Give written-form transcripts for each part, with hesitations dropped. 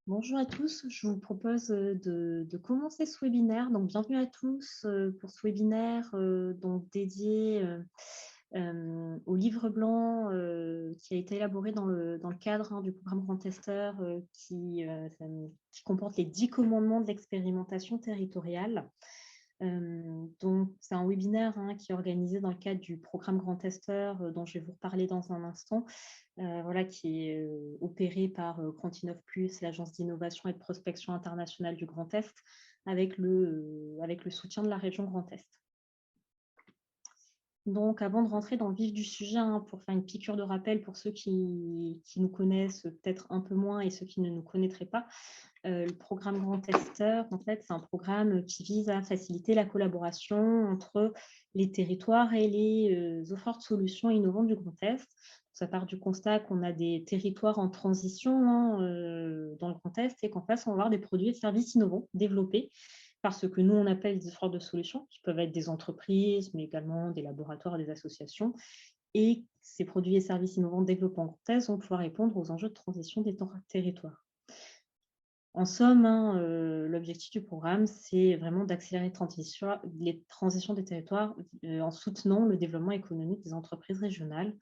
Bonjour à tous, je vous propose de commencer ce webinaire. Donc, bienvenue à tous pour ce webinaire donc dédié au livre blanc qui a été élaboré dans le cadre du programme Grand Testeur qui comporte les 10 commandements de l'expérimentation territoriale. Donc, c'est un webinaire qui est organisé dans le cadre du programme Grand Testeur dont je vais vous reparler dans un instant, voilà, qui est opéré par Quantinov Plus, l'Agence d'innovation et de prospection internationale du Grand Est, avec le soutien de la région Grand Est. Donc, avant de rentrer dans le vif du sujet, pour faire une piqûre de rappel pour ceux qui nous connaissent peut-être un peu moins et ceux qui ne nous connaîtraient pas, le programme Grand Testeur, en fait, c'est un programme qui vise à faciliter la collaboration entre les territoires et les offres de solutions innovantes du Grand Est. Ça part du constat qu'on a des territoires en transition dans le Grand Est et qu'en face, on va avoir des produits et services innovants développés par ce que nous, on appelle des offres de solutions, qui peuvent être des entreprises, mais également des laboratoires, des associations. Et ces produits et services innovants développés en Grand Est vont pouvoir répondre aux enjeux de transition des territoires. En somme, l'objectif du programme, c'est vraiment d'accélérer les transitions des territoires en soutenant le développement économique des entreprises régionales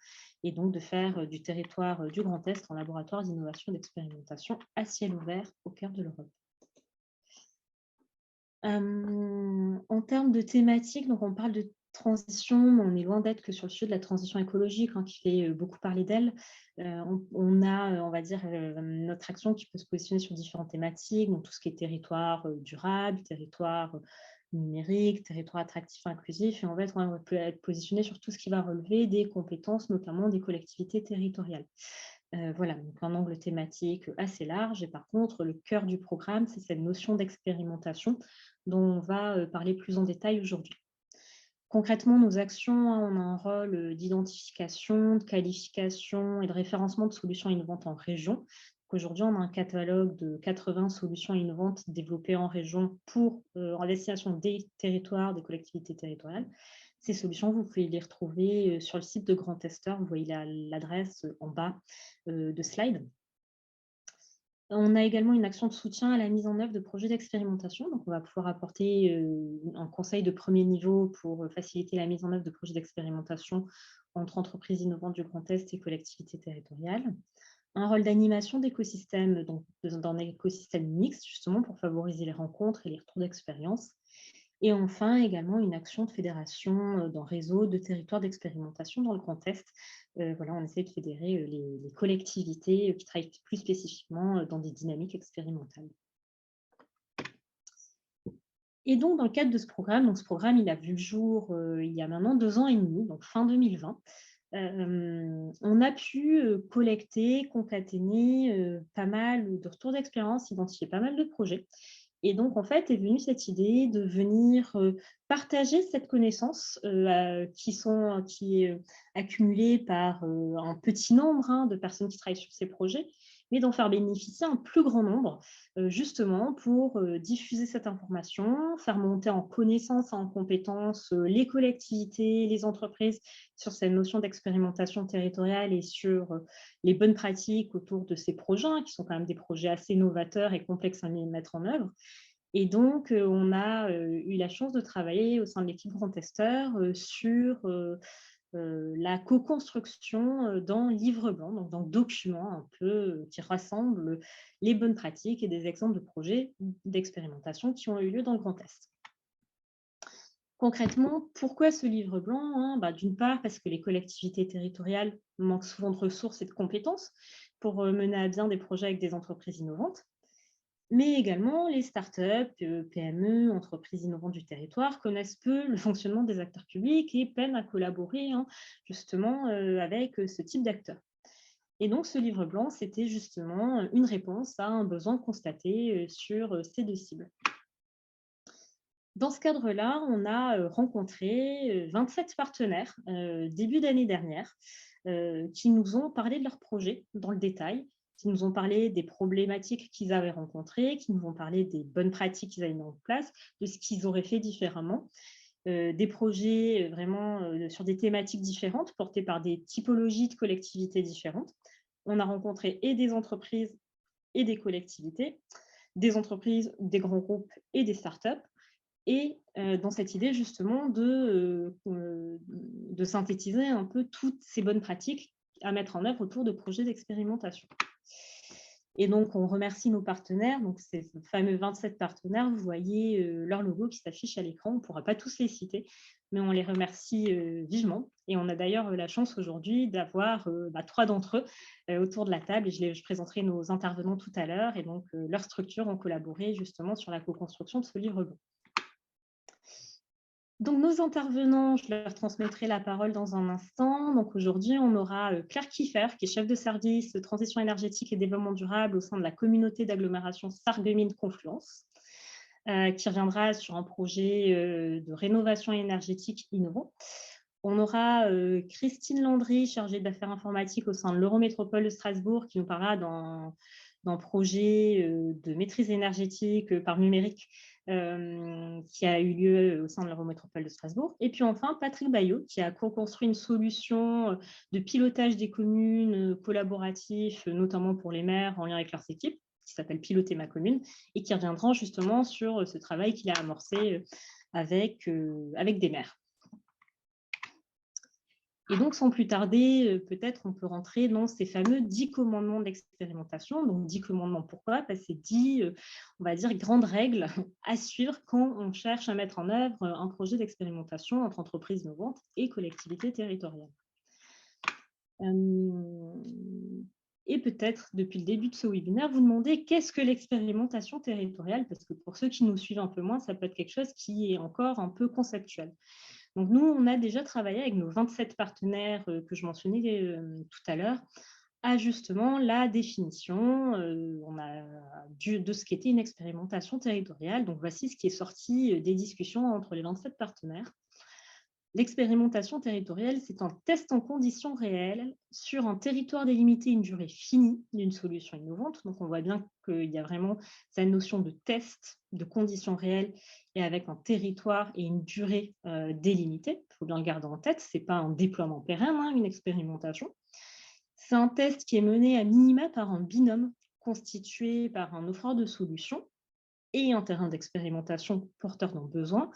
et donc de faire du territoire du Grand Est un laboratoire d'innovation et d'expérimentation à ciel ouvert au cœur de l'Europe. En termes de thématiques, donc on parle de transition, mais on est loin d'être que sur le sujet de la transition écologique, qui fait beaucoup parler d'elle. On a, on va dire, notre action qui peut se positionner sur différentes thématiques, donc tout ce qui est territoire durable, territoire numérique, territoire attractif, inclusif, et en fait, on peut être positionné sur tout ce qui va relever des compétences, notamment des collectivités territoriales. Voilà, donc un angle thématique assez large. Et par contre, le cœur du programme, c'est cette notion d'expérimentation dont on va parler plus en détail aujourd'hui. Concrètement, nos actions, on a un rôle d'identification, de qualification et de référencement de solutions innovantes en région. Aujourd'hui, on a un catalogue de 80 solutions innovantes développées en région en destination des territoires, des collectivités territoriales. Ces solutions, vous pouvez les retrouver sur le site de Grand Testeur. Vous voyez l'adresse en bas de slide. On a également une action de soutien à la mise en œuvre de projets d'expérimentation. Donc, on va pouvoir apporter un conseil de premier niveau pour faciliter la mise en œuvre de projets d'expérimentation entre entreprises innovantes du Grand Est et collectivités territoriales. Un rôle d'animation d'écosystème, donc dans un écosystème mixte, justement, pour favoriser les rencontres et les retours d'expérience. Et enfin, également une action de fédération d'un réseau de territoires d'expérimentation dans le Grand Est. Voilà, on essaie de fédérer les collectivités qui travaillent plus spécifiquement dans des dynamiques expérimentales. Et donc, dans le cadre de ce programme, il a vu le jour il y a maintenant 2 ans et demi, donc fin 2020. On a pu collecter, concaténer pas mal de retours d'expérience, identifier pas mal de projets. Et donc, en fait, est venue cette idée de venir partager cette connaissance qui est accumulée par un petit nombre de personnes qui travaillent sur ces projets, mais d'en faire bénéficier un plus grand nombre, justement pour diffuser cette information, faire monter en connaissance et en compétences les collectivités, les entreprises sur cette notion d'expérimentation territoriale et sur les bonnes pratiques autour de ces projets, qui sont quand même des projets assez novateurs et complexes à mettre en œuvre. Et donc, on a eu la chance de travailler au sein de l'équipe Grand Testeur sur la co-construction d'un livre blanc, donc d'un document un peu qui rassemble les bonnes pratiques et des exemples de projets d'expérimentation qui ont eu lieu dans le Grand Est. Concrètement, pourquoi ce livre blanc? D'une part, parce que les collectivités territoriales manquent souvent de ressources et de compétences pour mener à bien des projets avec des entreprises innovantes. Mais également, les startups, PME, entreprises innovantes du territoire connaissent peu le fonctionnement des acteurs publics et peinent à collaborer justement avec ce type d'acteurs. Et donc, ce livre blanc, c'était justement une réponse à un besoin constaté sur ces deux cibles. Dans ce cadre-là, on a rencontré 27 partenaires début d'année dernière qui nous ont parlé de leurs projets dans le détail, qui nous ont parlé des problématiques qu'ils avaient rencontrées, qui nous ont parlé des bonnes pratiques qu'ils avaient mises en place, de ce qu'ils auraient fait différemment. Des projets vraiment sur des thématiques différentes, portés par des typologies de collectivités différentes. On a rencontré et des entreprises et des collectivités, des entreprises, des grands groupes et des startups. Et dans cette idée justement de synthétiser un peu toutes ces bonnes pratiques à mettre en œuvre autour de projets d'expérimentation. Et donc, on remercie nos partenaires, donc ces fameux 27 partenaires, vous voyez leur logo qui s'affiche à l'écran, on ne pourra pas tous les citer, mais on les remercie vivement. Et on a d'ailleurs la chance aujourd'hui d'avoir 3 d'entre eux autour de la table, et je présenterai nos intervenants tout à l'heure, et donc leurs structures ont collaboré justement sur la co-construction de ce livre blanc. Donc, nos intervenants, je leur transmettrai la parole dans un instant. Donc, aujourd'hui, on aura Claire Kiefer, qui est chef de service de transition énergétique et développement durable au sein de la communauté d'agglomération Sarreguemines Confluence, qui reviendra sur un projet de rénovation énergétique innovant. On aura Christine Landry, chargée d'affaires informatiques au sein de l'Eurométropole de Strasbourg, qui nous parlera d'un projet de maîtrise énergétique par numérique qui a eu lieu au sein de l'Eurométropole de Strasbourg. Et puis enfin, Patrick Bayot, qui a co-construit une solution de pilotage des communes collaboratif, notamment pour les maires en lien avec leurs équipes, qui s'appelle Piloter ma commune, et qui reviendra justement sur ce travail qu'il a amorcé avec des maires. Et donc, sans plus tarder, peut-être on peut rentrer dans ces fameux 10 commandements d'expérimentation. Donc, 10 commandements, pourquoi? Parce que c'est 10, on va dire, grandes règles à suivre quand on cherche à mettre en œuvre un projet d'expérimentation entre entreprises innovantes et collectivités territoriales. Et peut-être, depuis le début de ce webinaire, vous demandez qu'est-ce que l'expérimentation territoriale? Parce que pour ceux qui nous suivent un peu moins, ça peut être quelque chose qui est encore un peu conceptuel. Donc, nous, on a déjà travaillé avec nos 27 partenaires que je mentionnais tout à l'heure à justement la définition de ce qu'était une expérimentation territoriale. Donc, voici ce qui est sorti des discussions entre les 27 partenaires. L'expérimentation territoriale, c'est un test en conditions réelles sur un territoire délimité, une durée finie d'une solution innovante. Donc, on voit bien qu'il y a vraiment cette notion de test, de conditions réelles, et avec un territoire et une durée délimitée. Il faut bien le garder en tête, ce n'est pas un déploiement pérenne, une expérimentation. C'est un test qui est mené à minima par un binôme constitué par un offreur de solutions et un terrain d'expérimentation porteur d'un besoin.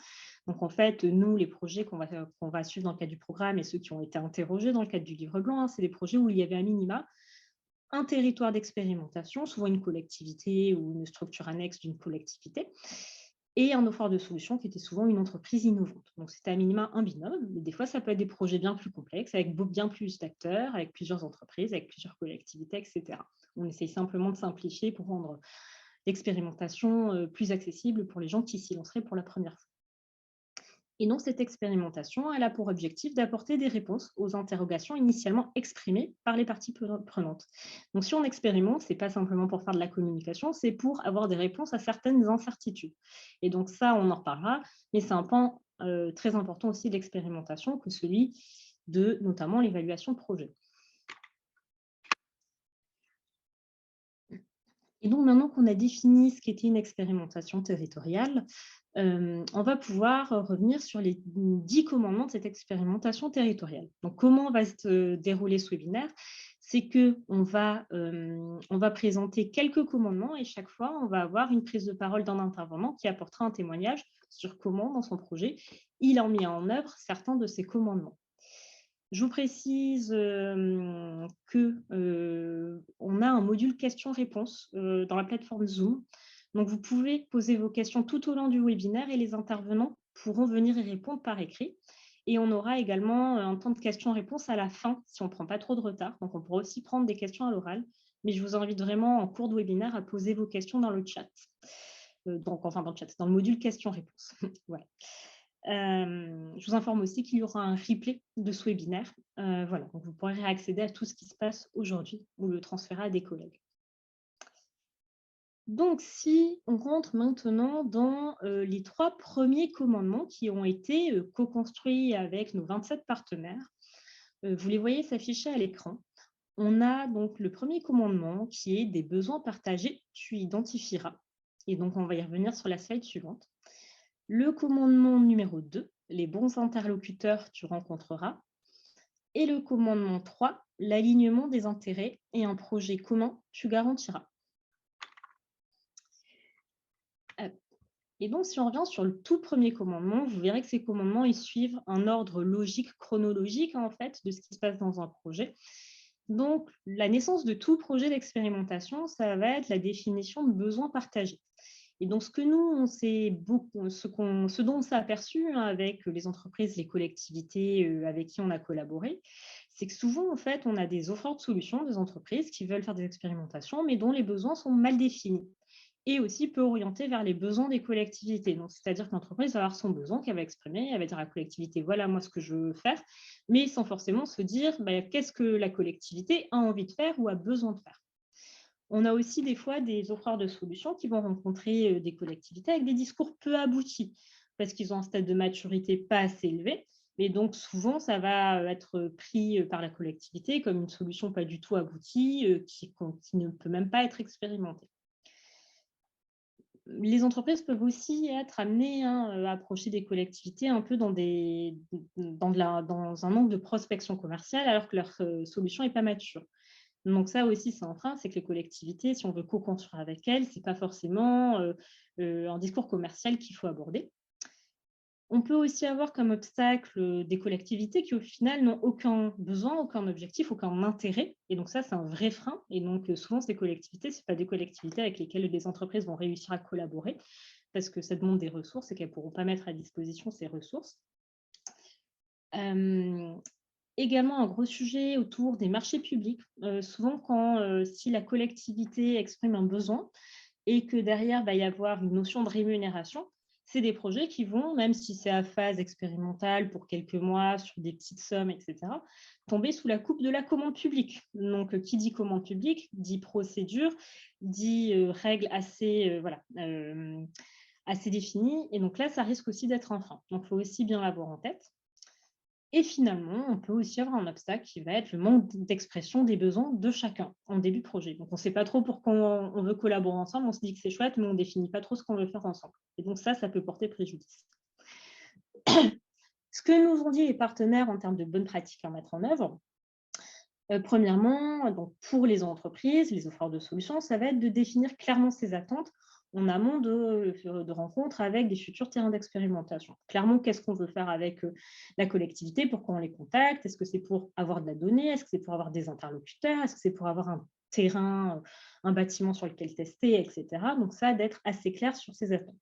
Donc, en fait, nous, les projets qu'on va suivre dans le cadre du programme et ceux qui ont été interrogés dans le cadre du livre blanc, c'est des projets où il y avait à minima un territoire d'expérimentation, souvent une collectivité ou une structure annexe d'une collectivité, et un offreur de solutions qui était souvent une entreprise innovante. Donc, c'était à minima un binôme, mais des fois, ça peut être des projets bien plus complexes, avec bien plus d'acteurs, avec plusieurs entreprises, avec plusieurs collectivités, etc. On essaye simplement de simplifier pour rendre l'expérimentation plus accessible pour les gens qui s'y lanceraient pour la première fois. Et donc, cette expérimentation, elle a pour objectif d'apporter des réponses aux interrogations initialement exprimées par les parties prenantes. Donc, si on expérimente, ce n'est pas simplement pour faire de la communication, c'est pour avoir des réponses à certaines incertitudes. Et donc, ça, on en reparlera, mais c'est un pan très important aussi de l'expérimentation que celui de, notamment, l'évaluation de projet. Et donc, maintenant qu'on a défini ce qu'était une expérimentation territoriale, on va pouvoir revenir sur les 10 commandements de cette expérimentation territoriale. Donc, comment va se dérouler ce webinaire? C'est qu'on va présenter quelques commandements et chaque fois, on va avoir une prise de parole d'un intervenant qui apportera un témoignage sur comment, dans son projet, il a mis en œuvre certains de ces commandements. Je vous précise qu'on a un module questions-réponses dans la plateforme Zoom. Donc, vous pouvez poser vos questions tout au long du webinaire et les intervenants pourront venir y répondre par écrit. Et on aura également un temps de questions-réponses à la fin, si on ne prend pas trop de retard. Donc, on pourra aussi prendre des questions à l'oral. Mais je vous invite vraiment, en cours de webinaire, à poser vos questions dans le chat. Dans le module questions-réponses. Voilà. Je vous informe aussi qu'il y aura un replay de ce webinaire. Voilà, donc vous pourrez réaccéder à tout ce qui se passe aujourd'hui ou le transférer à des collègues. Donc, si on rentre maintenant dans les 3 premiers commandements qui ont été co-construits avec nos 27 partenaires, vous les voyez s'afficher à l'écran. On a donc le premier commandement qui est des besoins partagés, tu identifieras. Et donc, on va y revenir sur la slide suivante. Le commandement numéro 2, les bons interlocuteurs, tu rencontreras. Et le commandement 3, l'alignement des intérêts et un projet commun, tu garantiras. Et donc, si on revient sur le tout premier commandement, vous verrez que ces commandements, ils suivent un ordre logique, chronologique, en fait, de ce qui se passe dans un projet. Donc, la naissance de tout projet d'expérimentation, ça va être la définition de besoins partagés. Et donc, ce que nous, on sait beaucoup, ce dont on s'est aperçu, hein, avec les entreprises, les collectivités avec qui on a collaboré, c'est que souvent, en fait, on a des offreurs de solutions, des entreprises qui veulent faire des expérimentations, mais dont les besoins sont mal définis et aussi peu orientés vers les besoins des collectivités. Donc, c'est-à-dire que l'entreprise va avoir son besoin qu'elle va exprimer, elle va dire à la collectivité, voilà moi ce que je veux faire, mais sans forcément se dire bah, qu'est-ce que la collectivité a envie de faire ou a besoin de faire. On a aussi des fois des offreurs de solutions qui vont rencontrer des collectivités avec des discours peu aboutis, parce qu'ils ont un stade de maturité pas assez élevé. Et donc, souvent, ça va être pris par la collectivité comme une solution pas du tout aboutie, qui ne peut même pas être expérimentée. Les entreprises peuvent aussi être amenées, hein, à approcher des collectivités un peu dans un angle de prospection commerciale, alors que leur solution n'est pas mature. Donc ça aussi, c'est un frein, c'est que les collectivités, si on veut co-construire avec elles, ce n'est pas forcément un discours commercial qu'il faut aborder. On peut aussi avoir comme obstacle des collectivités qui, au final, n'ont aucun besoin, aucun objectif, aucun intérêt. Et donc ça, c'est un vrai frein. Et donc souvent, ces collectivités, ce pas des collectivités avec lesquelles les entreprises vont réussir à collaborer parce que ça demande des ressources et qu'elles ne pourront pas mettre à disposition ces ressources. Également, un gros sujet autour des marchés publics. Souvent, si la collectivité exprime un besoin et que derrière, il va y avoir une notion de rémunération, c'est des projets qui vont, même si c'est à phase expérimentale pour quelques mois, sur des petites sommes, etc., tomber sous la coupe de la commande publique. Donc, qui dit commande publique, dit procédure, dit règles assez définies. Et donc là, ça risque aussi d'être un frein. Donc, il faut aussi bien l'avoir en tête. Et finalement, on peut aussi avoir un obstacle qui va être le manque d'expression des besoins de chacun en début de projet. Donc, on ne sait pas trop pourquoi on veut collaborer ensemble, on se dit que c'est chouette, mais on ne définit pas trop ce qu'on veut faire ensemble. Et donc ça peut porter préjudice. Ce que nous ont dit les partenaires en termes de bonnes pratiques à mettre en œuvre, premièrement, donc pour les entreprises, les offreurs de solutions, ça va être de définir clairement ses attentes en amont de rencontres avec des futurs terrains d'expérimentation. Clairement, qu'est-ce qu'on veut faire avec la collectivité, pourquoi on les contacte, est-ce que c'est pour avoir de la donnée, est-ce que c'est pour avoir des interlocuteurs, est-ce que c'est pour avoir un terrain, un bâtiment sur lequel tester, etc. Donc ça, d'être assez clair sur ses attentes.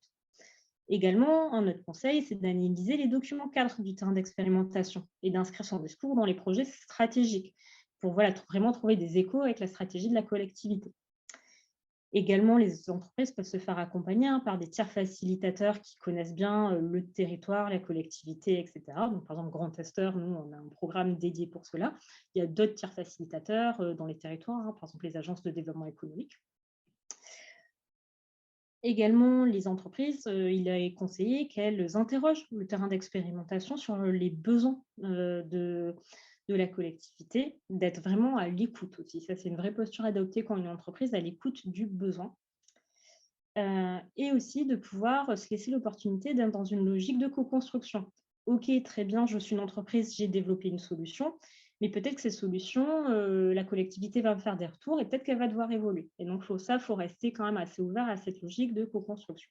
Également, un autre conseil, c'est d'analyser les documents cadres du terrain d'expérimentation et d'inscrire son discours dans les projets stratégiques pour vraiment trouver des échos avec la stratégie de la collectivité. Également, les entreprises peuvent se faire accompagner par des tiers facilitateurs qui connaissent bien le territoire, la collectivité, etc. Donc, par exemple, Grand Testeur, nous, on a un programme dédié pour cela. Il y a d'autres tiers facilitateurs dans les territoires, par exemple les agences de développement économique. Également, les entreprises, il est conseillé qu'elles interrogent le terrain d'expérimentation sur les besoins de la collectivité, d'être vraiment à l'écoute aussi. Ça, c'est une vraie posture adoptée quand une entreprise est à l'écoute du besoin. Et aussi de pouvoir se laisser l'opportunité d'être dans une logique de co-construction. OK, très bien, je suis une entreprise, j'ai développé une solution, mais peut-être que ces solutions, la collectivité va me faire des retours et peut-être qu'elle va devoir évoluer. Et donc, il faut rester quand même assez ouvert à cette logique de co-construction.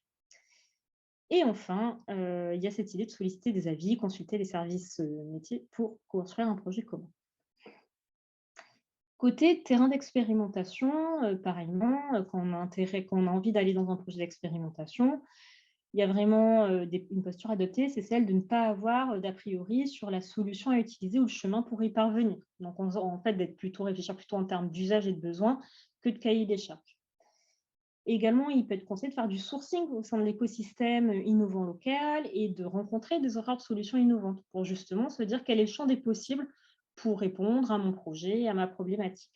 Et enfin, il y a cette idée de solliciter des avis, consulter les services métiers pour construire un projet commun. Côté terrain d'expérimentation, pareillement, quand on a envie d'aller dans un projet d'expérimentation, il y a vraiment une posture adoptée, c'est celle de ne pas avoir d'a priori sur la solution à utiliser ou le chemin pour y parvenir. Donc, en fait, réfléchir plutôt en termes d'usage et de besoin que de cahier des charges. Également, il peut être conseillé de faire du sourcing au sein de l'écosystème innovant local et de rencontrer des offres de solutions innovantes pour justement se dire quel est le champ des possibles pour répondre à mon projet, à ma problématique.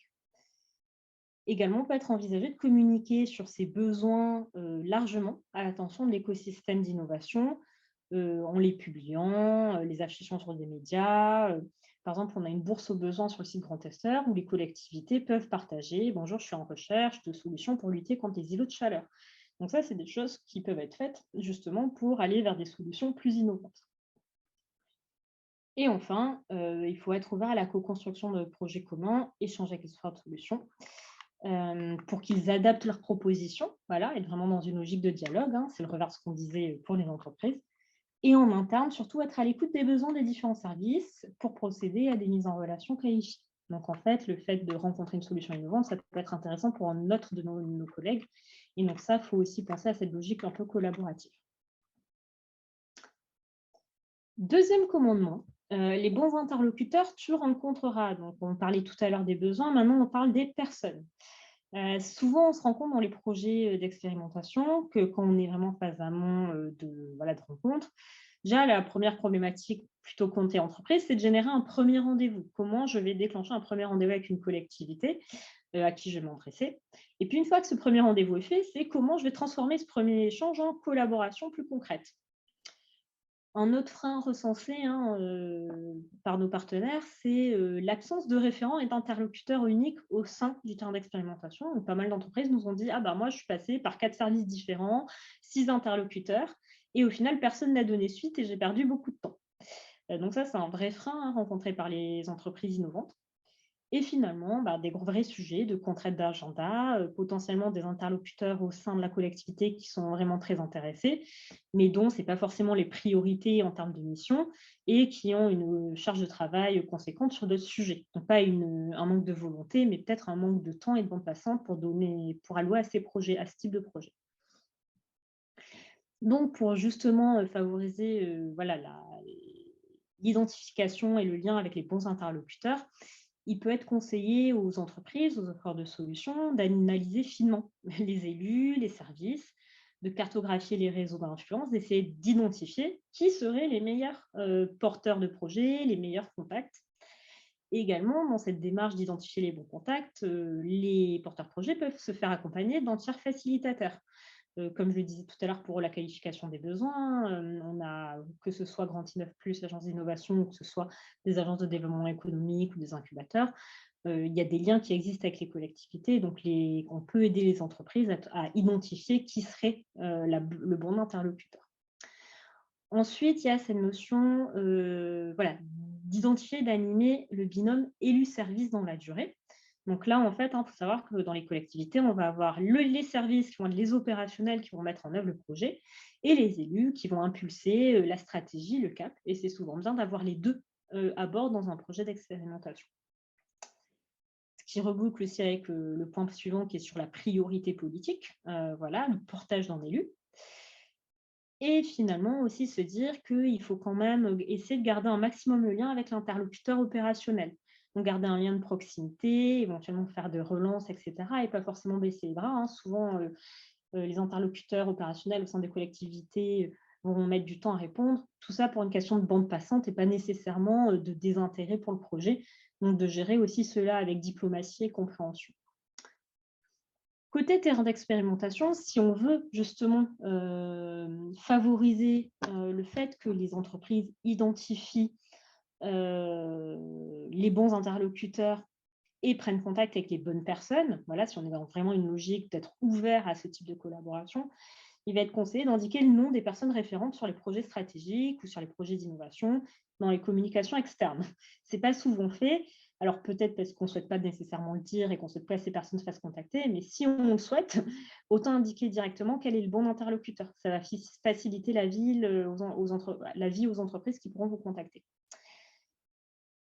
Également, peut être envisagé de communiquer sur ces besoins largement à l'attention de l'écosystème d'innovation, en les publiant, les affichant sur des médias. Par exemple, on a une bourse aux besoins sur le site Grand Testeur où les collectivités peuvent partager: «Bonjour, je suis en recherche de solutions pour lutter contre les îlots de chaleur». Donc ça, c'est des choses qui peuvent être faites justement pour aller vers des solutions plus innovantes. Et enfin, il faut être ouvert à la co-construction de projets communs, échanger avec les offreurs de solutions. pour qu'ils adaptent leurs propositions, voilà, être vraiment dans une logique de dialogue, hein, c'est le revers de ce qu'on disait pour les entreprises. Et en interne, surtout être à l'écoute des besoins des différents services pour procéder à des mises en relation qualifiées. Donc en fait, le fait de rencontrer une solution innovante, ça peut être intéressant pour un autre de nos collègues. Et donc ça, il faut aussi penser à cette logique un peu collaborative. Deuxième commandement, les bons interlocuteurs, tu rencontreras. Donc on parlait tout à l'heure des besoins, maintenant on parle des personnes. Souvent, on se rend compte dans les projets d'expérimentation que quand on est vraiment en phase amont de rencontre, déjà la première problématique plutôt côté entreprise, c'est de générer un premier rendez-vous. Comment je vais déclencher un premier rendez-vous avec une collectivité à qui je vais m'adresser. Et puis une fois que ce premier rendez-vous est fait, c'est comment je vais transformer ce premier échange en collaboration plus concrète. Un autre frein recensé par nos partenaires, c'est l'absence de référents et d'interlocuteurs uniques au sein du terrain d'expérimentation. Donc, pas mal d'entreprises nous ont dit « Ah bah moi, je suis passée par 4 services différents, 6 interlocuteurs, et au final, personne n'a donné suite et j'ai perdu beaucoup de temps. » Donc ça, c'est un vrai frein rencontré par les entreprises innovantes. Et finalement, des vrais sujets de contraintes d'agenda, potentiellement des interlocuteurs au sein de la collectivité qui sont vraiment très intéressés, mais dont ce n'est pas forcément les priorités en termes de mission et qui ont une charge de travail conséquente sur d'autres sujets. Donc, pas un manque de volonté, mais peut-être un manque de temps et de bande passante pour allouer à ces projets, à ce type de projet. Donc, pour justement favoriser l'identification et le lien avec les bons interlocuteurs, il peut être conseillé aux entreprises, aux offreurs de solutions, d'analyser finement les élus, les services, de cartographier les réseaux d'influence, d'essayer d'identifier qui seraient les meilleurs porteurs de projets, les meilleurs contacts. Et également, dans cette démarche d'identifier les bons contacts, les porteurs de projets peuvent se faire accompagner d'un tiers facilitateur. Comme je le disais tout à l'heure pour la qualification des besoins, on a, que ce soit Grand I9+, l'agence d'innovation, ou que ce soit des agences de développement économique ou des incubateurs, il y a des liens qui existent avec les collectivités, donc on peut aider les entreprises à identifier qui serait le bon interlocuteur. Ensuite, il y a cette notion d'identifier et d'animer le binôme élu-service dans la durée. Donc là, en fait, il faut savoir que dans les collectivités, on va avoir les services qui vont être les opérationnels qui vont mettre en œuvre le projet et les élus qui vont impulser la stratégie, le cap. Et c'est souvent bien d'avoir les deux à bord dans un projet d'expérimentation. Ce qui reboucle aussi avec le point suivant qui est sur la priorité politique, le portage d'un élu. Et finalement aussi se dire qu'il faut quand même essayer de garder un maximum le lien avec l'interlocuteur opérationnel. Donc garder un lien de proximité, éventuellement faire de relances, etc. Et pas forcément baisser les bras. Souvent, les interlocuteurs opérationnels au sein des collectivités vont mettre du temps à répondre. Tout ça pour une question de bande passante et pas nécessairement de désintérêt pour le projet. Donc de gérer aussi cela avec diplomatie et compréhension. Côté terrain d'expérimentation, si on veut justement favoriser le fait que les entreprises identifient les bons interlocuteurs et prennent contact avec les bonnes personnes, si on est dans vraiment une logique d'être ouvert à ce type de collaboration, il va être conseillé d'indiquer le nom des personnes référentes sur les projets stratégiques ou sur les projets d'innovation dans les communications externes. Ce n'est pas souvent fait. Alors peut-être parce qu'on ne souhaite pas nécessairement le dire et qu'on ne souhaite pas que ces personnes se fassent contacter, mais si on le souhaite, autant indiquer directement quel est le bon interlocuteur. Ça va faciliter la vie aux entreprises qui pourront vous contacter.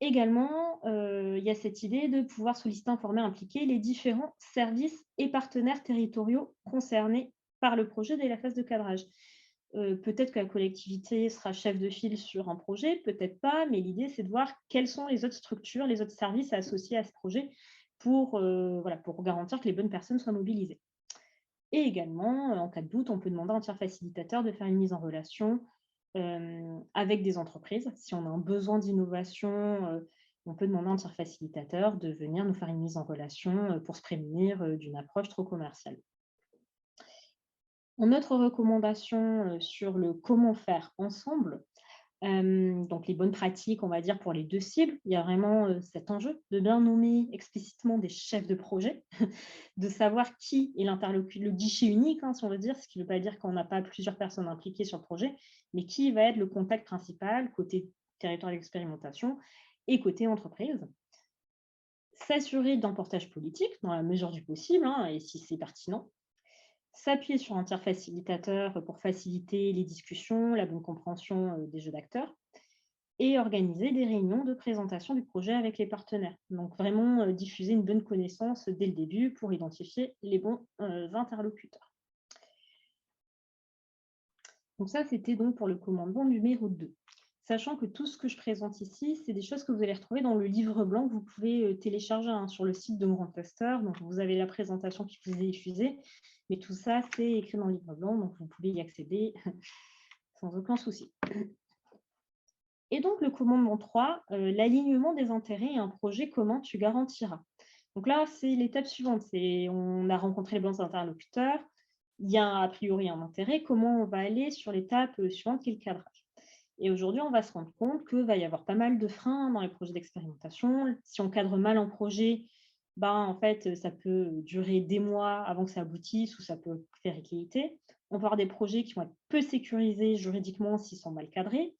Également, il y a cette idée de pouvoir solliciter, informer, impliquer les différents services et partenaires territoriaux concernés par le projet dès la phase de cadrage. Peut-être que la collectivité sera chef de file sur un projet, peut-être pas, mais l'idée, c'est de voir quelles sont les autres structures, les autres services associés à ce projet pour garantir que les bonnes personnes soient mobilisées. Et également, en cas de doute, on peut demander à un tiers facilitateur de faire une mise en relation avec des entreprises. Si on a un besoin d'innovation, on peut demander à un tiers facilitateur de venir nous faire une mise en relation pour se prémunir d'une approche trop commerciale. Une autre recommandation sur le comment faire ensemble, donc les bonnes pratiques, on va dire, pour les deux cibles, il y a vraiment cet enjeu de bien nommer explicitement des chefs de projet, de savoir qui est l'interlocuteur, le guichet unique, si on veut dire, ce qui ne veut pas dire qu'on n'a pas plusieurs personnes impliquées sur le projet, mais qui va être le contact principal côté territoire d'expérimentation et côté entreprise. S'assurer d'un portage politique dans la mesure du possible, hein, et si c'est pertinent. S'appuyer sur un tiers facilitateur pour faciliter les discussions, la bonne compréhension des jeux d'acteurs. Et organiser des réunions de présentation du projet avec les partenaires. Donc vraiment diffuser une bonne connaissance dès le début pour identifier les bons interlocuteurs. Donc ça, c'était donc pour le commandement numéro 2. Sachant que tout ce que je présente ici, c'est des choses que vous allez retrouver dans le livre blanc que vous pouvez télécharger sur le site de Grand Tester. Donc vous avez la présentation qui vous est diffusée, mais tout ça, c'est écrit dans le livre blanc, donc vous pouvez y accéder sans aucun souci. Et donc, le commandement 3, l'alignement des intérêts et un projet commun tu garantiras. Donc là, c'est l'étape suivante. On a rencontré les bons interlocuteurs, il y a a priori un intérêt, comment on va aller sur l'étape suivante qui est le cadrage. Et aujourd'hui, on va se rendre compte qu'il va y avoir pas mal de freins dans les projets d'expérimentation. Si on cadre mal un projet, en fait, ça peut durer des mois avant que ça aboutisse ou ça peut faire équilibrer. On peut avoir des projets qui vont être peu sécurisés juridiquement s'ils sont mal cadrés,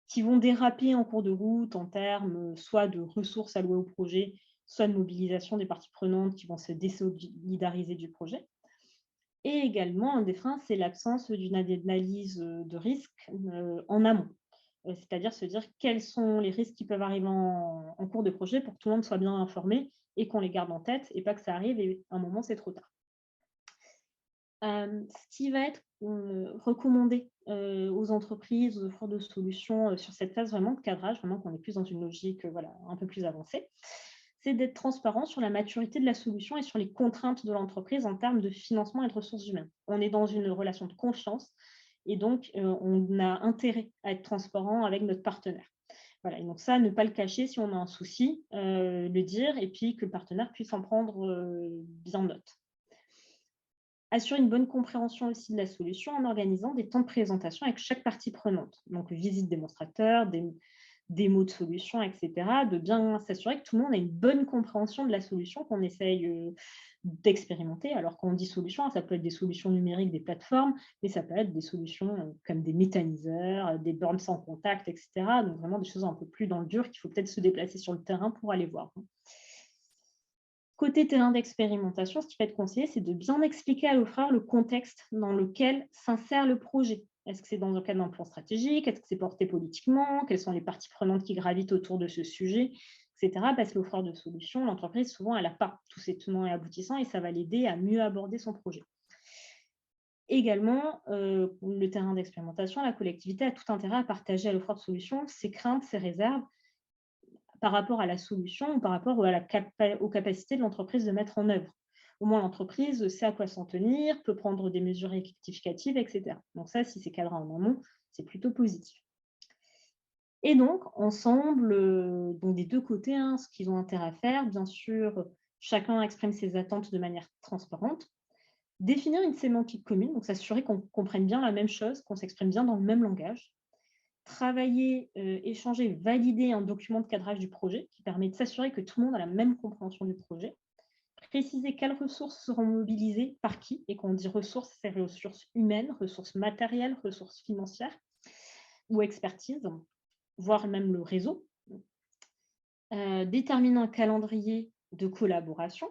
qui vont déraper en cours de route en termes soit de ressources allouées au projet, soit de mobilisation des parties prenantes qui vont se désolidariser du projet. Et également, un des freins, c'est l'absence d'une analyse de risque en amont. C'est-à-dire se dire quels sont les risques qui peuvent arriver en cours de projet pour que tout le monde soit bien informé et qu'on les garde en tête et pas que ça arrive et à un moment, c'est trop tard. Ce qui va être recommandé aux entreprises, aux offreurs de solutions sur cette phase vraiment de cadrage, vraiment qu'on est plus dans une logique un peu plus avancée, c'est d'être transparent sur la maturité de la solution et sur les contraintes de l'entreprise en termes de financement et de ressources humaines. On est dans une relation de confiance et donc on a intérêt à être transparent avec notre partenaire. Voilà, et donc ça, ne pas le cacher si on a un souci, le dire et puis que le partenaire puisse en prendre bien note. Assurer une bonne compréhension aussi de la solution en organisant des temps de présentation avec chaque partie prenante. Donc, visite démonstrateur, des démos de solutions, etc. De bien s'assurer que tout le monde a une bonne compréhension de la solution qu'on essaye d'expérimenter. Alors, quand on dit solution, ça peut être des solutions numériques, des plateformes, mais ça peut être des solutions comme des méthaniseurs, des bornes sans contact, etc. Donc, vraiment des choses un peu plus dans le dur qu'il faut peut-être se déplacer sur le terrain pour aller voir. Côté terrain d'expérimentation, ce qui va être conseillé, c'est de bien expliquer à l'offreur le contexte dans lequel s'insère le projet. Est-ce que c'est dans le cadre d'un plan stratégique? Est-ce que c'est porté politiquement? Quelles sont les parties prenantes qui gravitent autour de ce sujet, etc. Parce que l'offreur de solutions, l'entreprise, souvent, elle n'a pas tous ces tenants et aboutissants et ça va l'aider à mieux aborder son projet. Également, le terrain d'expérimentation, la collectivité a tout intérêt à partager à l'offreur de solutions ses craintes, ses réserves, par rapport à la solution ou par rapport aux capacités de l'entreprise de mettre en œuvre. Au moins, l'entreprise sait à quoi s'en tenir, peut prendre des mesures rectificatives, etc. Donc ça, si c'est cadré en amont, c'est plutôt positif. Et donc, ensemble, donc des deux côtés, ce qu'ils ont intérêt à faire, bien sûr, chacun exprime ses attentes de manière transparente. Définir une sémantique commune, donc s'assurer qu'on comprenne bien la même chose, qu'on s'exprime bien dans le même langage. Travailler, échanger, valider un document de cadrage du projet qui permet de s'assurer que tout le monde a la même compréhension du projet. Préciser quelles ressources seront mobilisées par qui, et quand on dit ressources, c'est ressources humaines, ressources matérielles, ressources financières ou expertise, voire même le réseau. Déterminer un calendrier de collaboration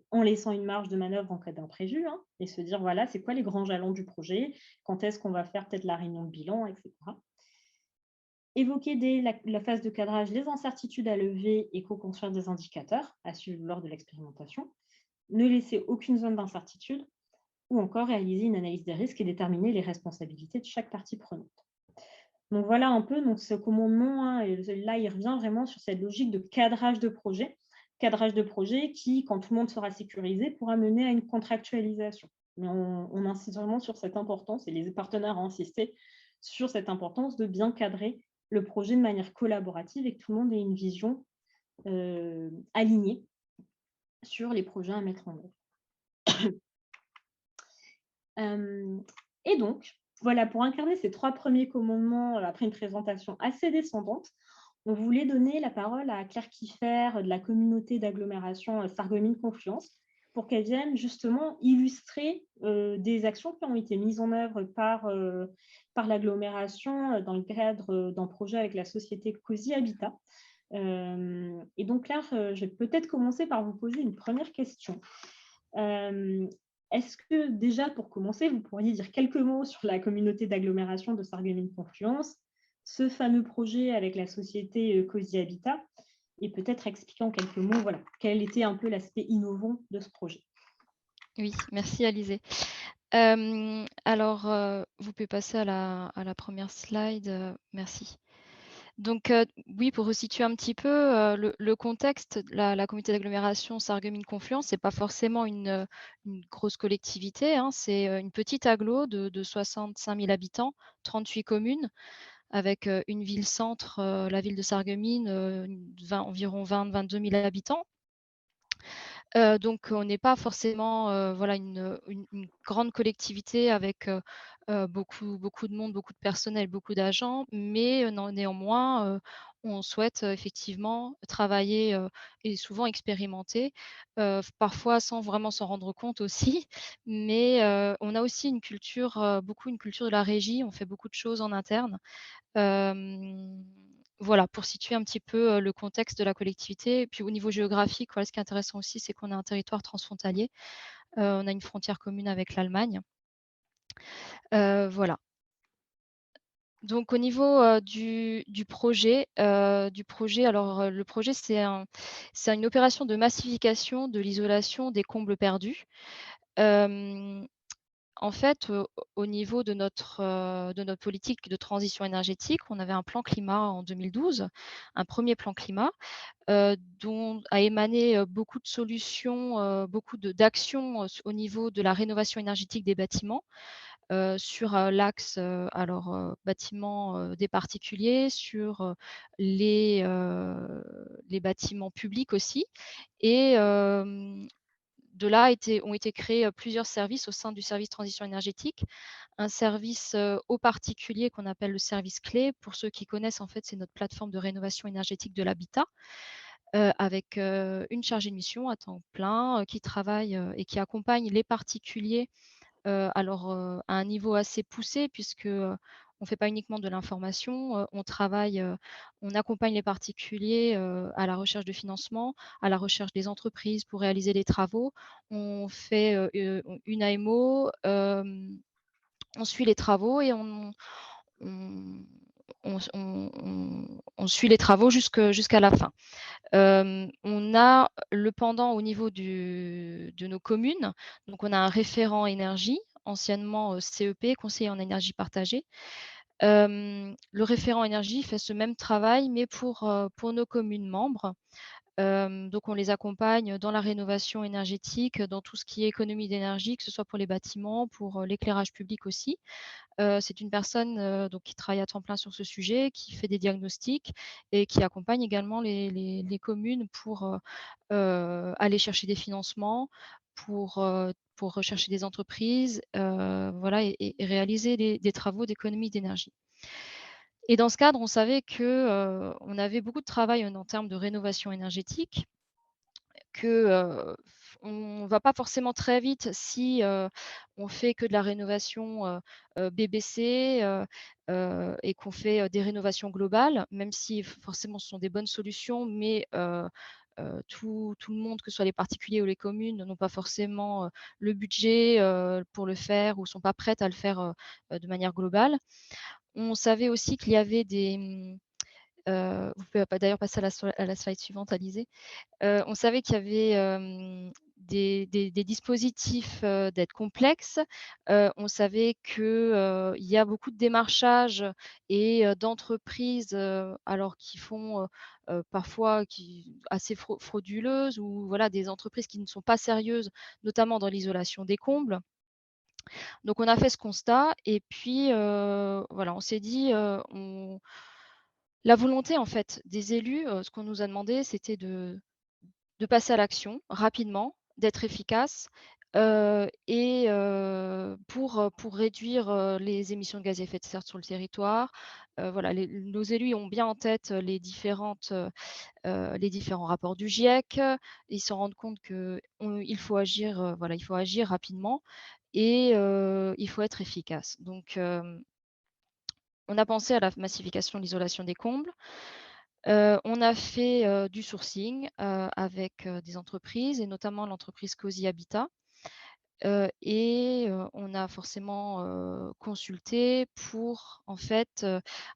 en laissant une marge de manœuvre en cas d'imprévu et se dire, voilà, c'est quoi les grands jalons du projet, quand est-ce qu'on va faire peut-être la réunion de bilan, etc. Évoquer dès la phase de cadrage les incertitudes à lever et co-construire des indicateurs à suivre lors de l'expérimentation. Ne laisser aucune zone d'incertitude ou encore réaliser une analyse des risques et déterminer les responsabilités de chaque partie prenante. Donc voilà un peu ce commandement, là il revient vraiment sur cette logique de cadrage de projet qui, quand tout le monde sera sécurisé, pourra mener à une contractualisation. Mais on insiste vraiment sur cette importance, et les partenaires ont insisté sur cette importance de bien cadrer le projet de manière collaborative et que tout le monde ait une vision alignée sur les projets à mettre en œuvre. Et donc, voilà, pour incarner ces 3 premiers commandements, après une présentation assez descendante, on voulait donner la parole à Claire Kiffer de la communauté d'agglomération Sarreguemines Confluence pour qu'elle vienne justement illustrer des actions qui ont été mises en œuvre par l'agglomération dans le cadre d'un projet avec la société Cozy Habitat Et donc là, je vais peut-être commencer par vous poser une première question. Hem, Est-ce que déjà, pour commencer, vous pourriez dire quelques mots sur la communauté d'agglomération de Sarreguemines-Confluence, ce fameux projet avec la société, Cozy Habitat et peut-être expliquer en quelques mots, voilà, quel était un peu l'aspect innovant de ce projet? Oui, merci Alizé. Alors, vous pouvez passer à la 1re slide, merci. Donc, oui, pour resituer un petit peu, le contexte, la communauté d'agglomération Sarreguemines-Confluence, c'est pas forcément une grosse collectivité, hein. C'est, une petite agglo de 65 000 habitants, 38 communes avec, une ville-centre, la ville de Sarreguemines, environ 20-22 000 habitants. Donc on n'est pas forcément, voilà une grande collectivité avec, beaucoup de monde, beaucoup de personnel, beaucoup d'agents, mais néanmoins, on souhaite, effectivement travailler, et souvent expérimenter, parfois sans vraiment s'en rendre compte aussi. Mais, on a aussi une culture de la régie, on fait beaucoup de choses en interne. Hem, voilà, pour situer un petit peu, le contexte de la collectivité et puis au niveau géographique, voilà, ce qui est intéressant aussi, c'est qu'on a un territoire transfrontalier. On a une frontière commune avec l'Allemagne. Voilà. Donc au niveau, du projet alors, le projet c'est une opération de massification de l'isolation des combles perdus. Hem En fait, au niveau de notre politique de transition énergétique, on avait un plan climat en 2012, un premier plan climat, dont a émané, beaucoup de solutions, beaucoup d'actions, au niveau de la rénovation énergétique des bâtiments, sur, l'axe, bâtiments, des particuliers, sur, les bâtiments publics aussi et de là ont été créés, plusieurs services au sein du service transition énergétique. Un service, aux particuliers qu'on appelle le service clé. Pour ceux qui connaissent, en fait, c'est notre plateforme de rénovation énergétique de l'habitat, avec, une chargée de mission à temps plein, qui travaille, et qui accompagne les particuliers, à un niveau assez poussé puisque, on ne fait pas uniquement de l'information, on accompagne les particuliers, à la recherche de financement, à la recherche des entreprises pour réaliser les travaux. On fait, une AMO, on suit les travaux et on on suit les travaux jusqu'à la fin. On a le pendant au niveau de nos communes. Donc on a un référent énergie, anciennement, CEP, conseiller en énergie partagée. Le référent énergie fait ce même travail, mais pour nos communes membres. Donc on les accompagne dans la rénovation énergétique, dans tout ce qui est économie d'énergie, que ce soit pour les bâtiments, pour, l'éclairage public aussi. C'est une personne, donc qui travaille à temps plein sur ce sujet, qui fait des diagnostics et qui accompagne également les communes aller chercher des financements, pour rechercher des entreprises, voilà et réaliser des travaux d'économie d'énergie. Et dans ce cadre, on savait que, on avait beaucoup de travail en termes de rénovation énergétique, que, on va pas forcément très vite si, on fait que de la rénovation, BBC, et qu'on fait, des rénovations globales, même si forcément ce sont des bonnes solutions, mais tout le monde, que ce soit les particuliers ou les communes, n'ont pas forcément, le budget, pour le faire ou sont pas prêtes à le faire, de manière globale. On savait aussi qu'il y avait vous pouvez d'ailleurs passer à la slide suivante, Alizé. On savait qu'il y avait, des dispositifs, d'aide complexes. On savait que, il y a beaucoup de démarchages et d'entreprises, alors qui font, parfois assez frauduleuses ou voilà, des entreprises qui ne sont pas sérieuses, notamment dans l'isolation des combles. Donc on a fait ce constat et puis, voilà, on s'est dit, on la volonté en fait des élus, ce qu'on nous a demandé, c'était de passer à l'action rapidement, d'être efficace, pour réduire, les émissions de gaz à effet de serre sur le territoire. Voilà, nos élus ont bien en tête les différents rapports du GIEC. Ils se rendent compte qu'il faut agir, voilà, il faut agir rapidement et il faut être efficace. Donc, on a pensé à la massification de l'isolation des combles. On a fait, du sourcing, avec, des entreprises et notamment l'entreprise Cozy Habitat, on a forcément, consulté pour en fait,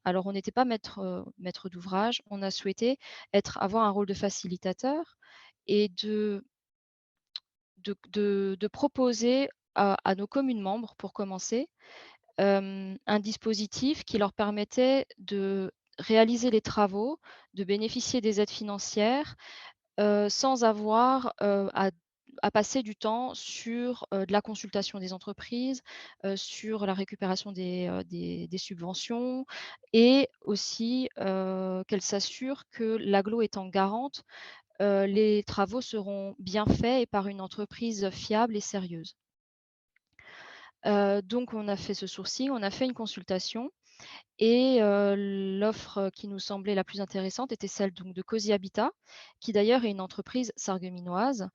alors on n'était pas maître d'ouvrage, on a souhaité avoir un rôle de facilitateur et de proposer à nos communes membres, pour commencer, un dispositif qui leur permettait de réaliser les travaux, de bénéficier des aides financières, sans avoir, à passer du temps sur, de la consultation des entreprises, sur la récupération des subventions et aussi, qu'elles s'assurent que l'agglo étant garante, les travaux seront bien faits et par une entreprise fiable et sérieuse. Donc on a fait ce sourcing, on a fait une consultation et l'offre qui nous semblait la plus intéressante était celle donc de Cozy Habitat, qui d'ailleurs est une entreprise sarregueminoise.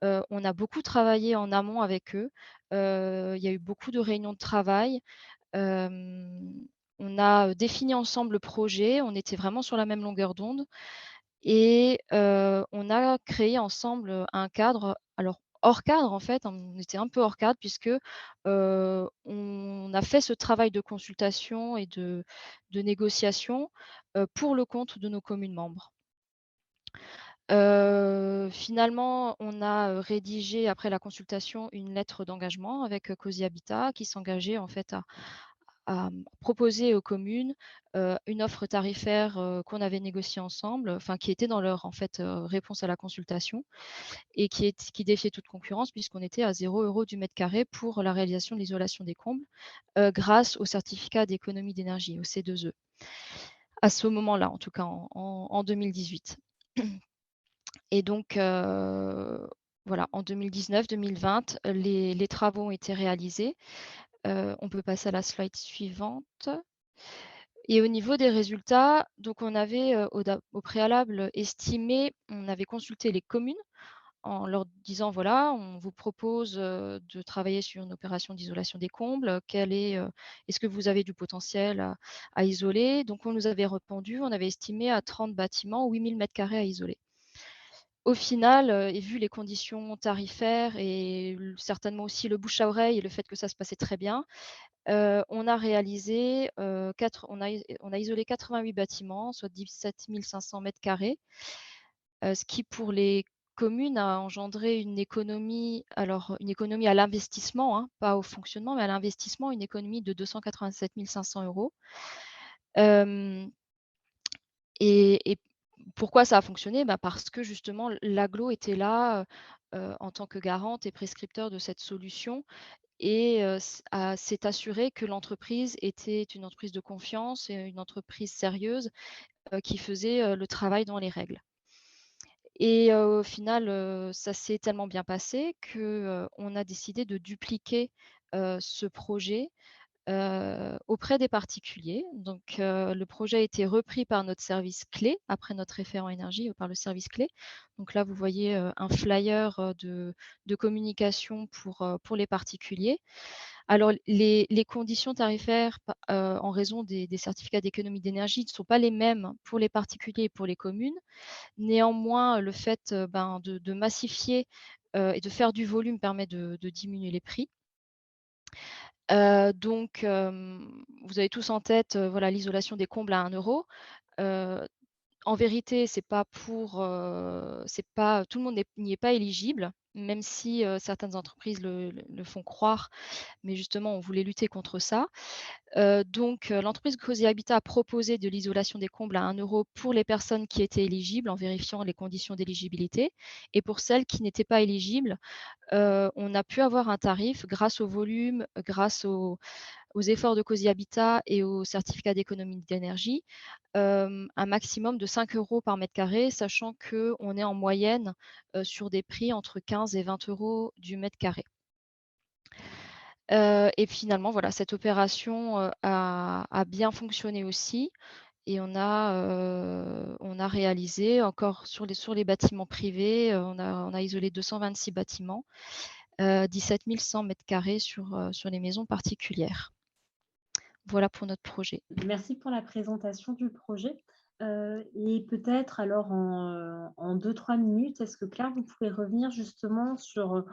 On a beaucoup travaillé en amont avec eux. Il y a eu beaucoup de réunions de travail. Hem, on a, défini ensemble le projet, on était vraiment sur la même longueur d'onde et on a créé ensemble, un cadre. Alors hors cadre en fait, on était un peu hors cadre puisque, on a fait ce travail de consultation et de négociation, pour le compte de nos communes membres. Finalement, on a, rédigé après la consultation une lettre d'engagement avec, Cozy Habitat qui s'engageait en fait à proposer aux communes, une offre tarifaire, qu'on avait négociée ensemble, enfin qui était dans leur en fait, réponse à la consultation et qui défiait toute concurrence puisqu'on était à 0 € du mètre carré pour la réalisation de l'isolation des combles, grâce au certificat d'économie d'énergie, au C2E. À ce moment-là, en tout cas en 2018. Et donc, voilà, en 2019-2020, les travaux ont été réalisés. On peut passer à la slide suivante. Et au niveau des résultats, donc on avait, au préalable estimé, on avait consulté les communes en leur disant: «Voilà, on vous propose, de travailler sur une opération d'isolation des combles. Est-ce que vous avez du potentiel à isoler?» Donc on nous avait répondu, on avait estimé à 30 bâtiments, 8 000 m² à isoler. Au final, et vu les conditions tarifaires et certainement aussi le bouche à oreille et le fait que ça se passait très bien, on a réalisé, on a isolé 88 bâtiments, soit 17 500 m², ce qui pour les communes a engendré une économie, alors une économie à l'investissement, hein, pas au fonctionnement, mais à l'investissement, une économie de 287 500 €. Hem et pourquoi ça a fonctionné? Bah, parce que justement l'agglo était là, en tant que garante et prescripteur de cette solution et s'est assuré que l'entreprise était une entreprise de confiance et une entreprise sérieuse, qui faisait, le travail dans les règles. Et au final, ça s'est tellement bien passé que, on a décidé de dupliquer, ce projet, auprès des particuliers. Donc, le projet a été repris par notre service clé, après notre référent énergie, par le service clé. Donc là, vous voyez, un flyer, de communication pour les particuliers. Alors les conditions tarifaires en raison des certificats d'économie d'énergie ne sont pas les mêmes pour les particuliers et pour les communes. Néanmoins, le fait, de massifier, et de faire du volume permet de diminuer les prix. Donc, vous avez tous en tête, voilà, l'isolation des combles à 1 €. Heu, En vérité, c'est pas tout le monde n'y est pas éligible, même si, certaines entreprises le font croire, mais justement, on voulait lutter contre ça. Donc, l'entreprise Cozy Habitat a proposé de l'isolation des combles à 1 € pour les personnes qui étaient éligibles, en vérifiant les conditions d'éligibilité et pour celles qui n'étaient pas éligibles, on a pu avoir un tarif grâce au volume, grâce aux efforts de Cozy Habitat et au certificat d'économie d'énergie, un maximum de 5 € par mètre carré, sachant qu'on est en moyenne, sur des prix entre 15 et 20 € du mètre carré. Et finalement, voilà, cette opération, a bien fonctionné aussi et on a réalisé encore sur les bâtiments privés, on a isolé 226 bâtiments, 17 100 m² sur les maisons particulières. Voilà pour notre projet. Merci pour la présentation du projet. Et peut-être alors en 2-3 minutes, est-ce que Claire, vous pouvez revenir justement sur,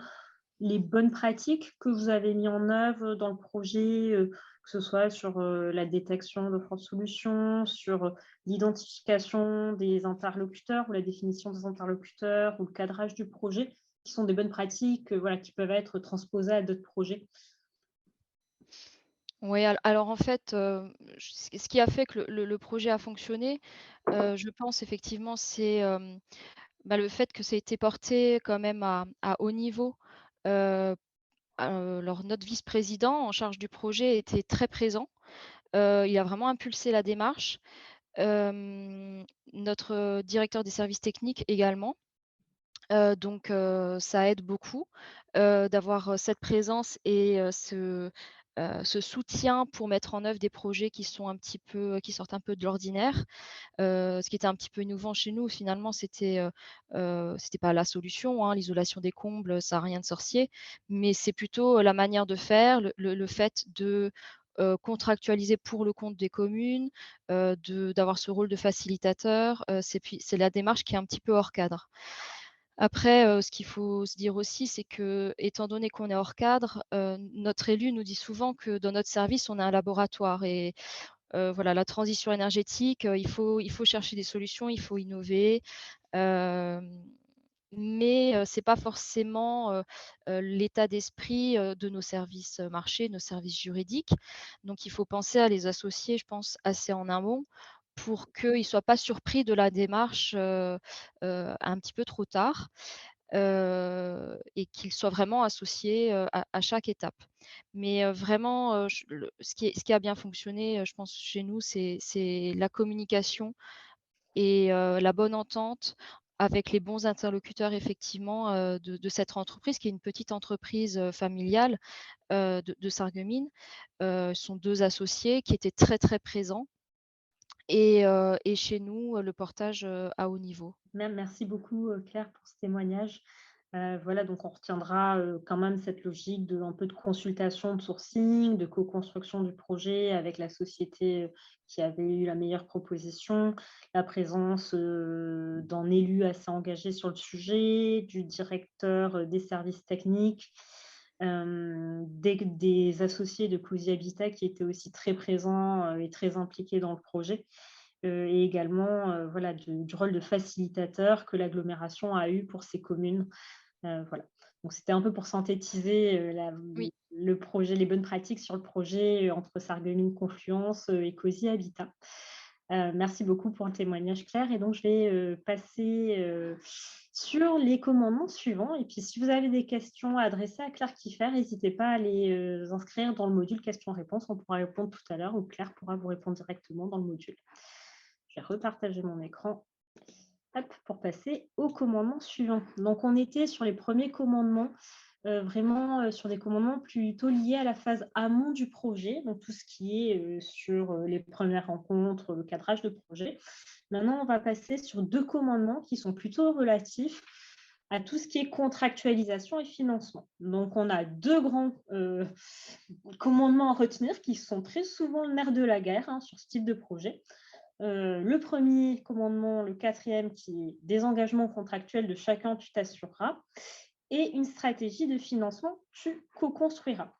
les bonnes pratiques que vous avez mis en œuvre dans le projet, que ce soit sur, la détection de fraude solutions, sur, l'identification des interlocuteurs ou la définition des interlocuteurs ou le cadrage du projet, qui sont des bonnes pratiques, voilà, qui peuvent être transposées à d'autres projets? Oui, alors en fait, ce qui a fait que le projet a fonctionné, je pense effectivement, c'est, le fait que ça a été porté quand même à haut niveau. Heu, alors notre vice-président en charge du projet était très présent. Il a vraiment impulsé la démarche. Notre directeur des services techniques également. Donc ça aide beaucoup, d'avoir, cette présence et ce soutien pour mettre en œuvre des projets qui sont un petit peu qui sortent un peu de l'ordinaire. Ce qui était un petit peu innovant chez nous finalement, c'était pas la solution, hein, l'isolation des combles, ça a rien de sorcier, mais c'est plutôt la manière de faire, le fait de, contractualiser pour le compte des communes, d'avoir ce rôle de facilitateur, c'est la démarche qui est un petit peu hors cadre. Après, ce qu'il faut se dire aussi, c'est que, étant donné qu'on est hors cadre, notre élu nous dit souvent que dans notre service, on a un laboratoire et voilà, la transition énergétique, il faut chercher des solutions, il faut innover, hem, mais c'est pas forcément, l'état d'esprit, de nos services, marchés, nos services juridiques. Donc il faut penser à les associer, je pense, assez en amont pour qu'ils ne soient pas surpris de la démarche, un petit peu trop tard. Et qu'ils soient vraiment associés, à chaque étape. Mais, vraiment, j le ce qui a bien fonctionné, je pense chez nous, c'est la communication et la bonne entente avec les bons interlocuteurs effectivement, de cette entreprise qui est une petite entreprise, familiale, de Sarreguemines. Ce sont 2 associés qui étaient très, très présents et chez nous, le portage, à haut niveau. Merci beaucoup, Claire, pour ce témoignage. Voilà, donc on retiendra, quand même cette logique de un peu de consultation, de sourcing, de co-construction du projet avec la société, qui avait eu la meilleure proposition, la présence, d'un élu assez engagé sur le sujet, du directeur, des services techniques, des associés de Cozy Habitat qui étaient aussi très présents, et très impliqués dans le projet. Et également, voilà, du rôle de facilitateur que l'agglomération a eu pour ses communes. Voilà. Donc c'était un peu pour synthétiser, Oui. le projet, les bonnes pratiques sur le projet, entre Sarreguemines Confluence, et Cozy Habitat. Merci beaucoup pour le témoignage Claire et donc je vais, passer, sur les commandements suivants et puis si vous avez des questions à adresser à Claire Kiffer, n'hésitez pas à les, inscrire dans le module questions-réponses. On pourra répondre tout à l'heure ou Claire pourra vous répondre directement dans le module. Je vais repartager mon écran, hop, pour passer au commandement suivant. Donc, on était sur les premiers commandements, vraiment sur des commandements plutôt liés à la phase amont du projet, donc tout ce qui est sur les premières rencontres, le cadrage de projet. Maintenant, on va passer sur 2 commandements qui sont plutôt relatifs à tout ce qui est contractualisation et financement. Donc, on a 2 grands commandements à retenir qui sont très souvent le nerf de la guerre hein, sur ce type de projet. Le premier commandement, le quatrième qui est des engagements contractuels de chacun, tu t'assureras. Et une stratégie de financement, tu co-construiras.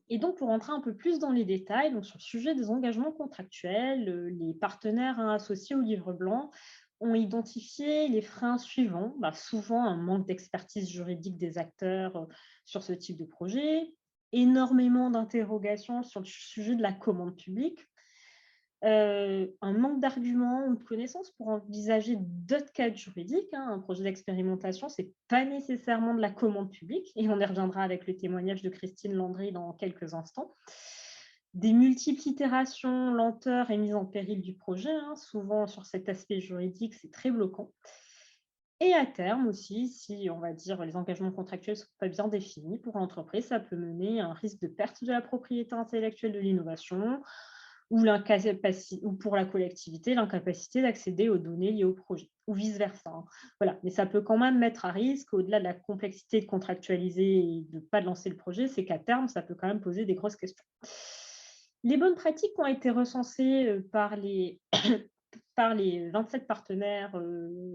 Et donc, pour rentrer un peu plus dans les détails, donc sur le sujet des engagements contractuels, les partenaires hein, associés au livre blanc ont identifié les freins suivants. Souvent, un manque d'expertise juridique des acteurs sur ce type de projet, énormément d'interrogations sur le sujet de la commande publique, un manque d'arguments ou de connaissances pour envisager d'autres cadres juridiques, hein. Un projet d'expérimentation, c'est pas nécessairement de la commande publique et on y reviendra avec le témoignage de Christine Landry dans quelques instants. Des multiples itérations, lenteurs et mise en péril du projet, hein. Souvent sur cet aspect juridique, c'est très bloquant. Et à terme aussi, si on va dire les engagements contractuels ne sont pas bien définis pour l'entreprise, ça peut mener à un risque de perte de la propriété intellectuelle de l'innovation, ou pour la collectivité, l'incapacité d'accéder aux données liées au projet, ou vice-versa. Hein. Voilà. Mais ça peut quand même mettre à risque, au-delà de la complexité de contractualiser et de ne pas lancer le projet, c'est qu'à terme, ça peut quand même poser des grosses questions. Les bonnes pratiques ont été recensées par les 27 partenaires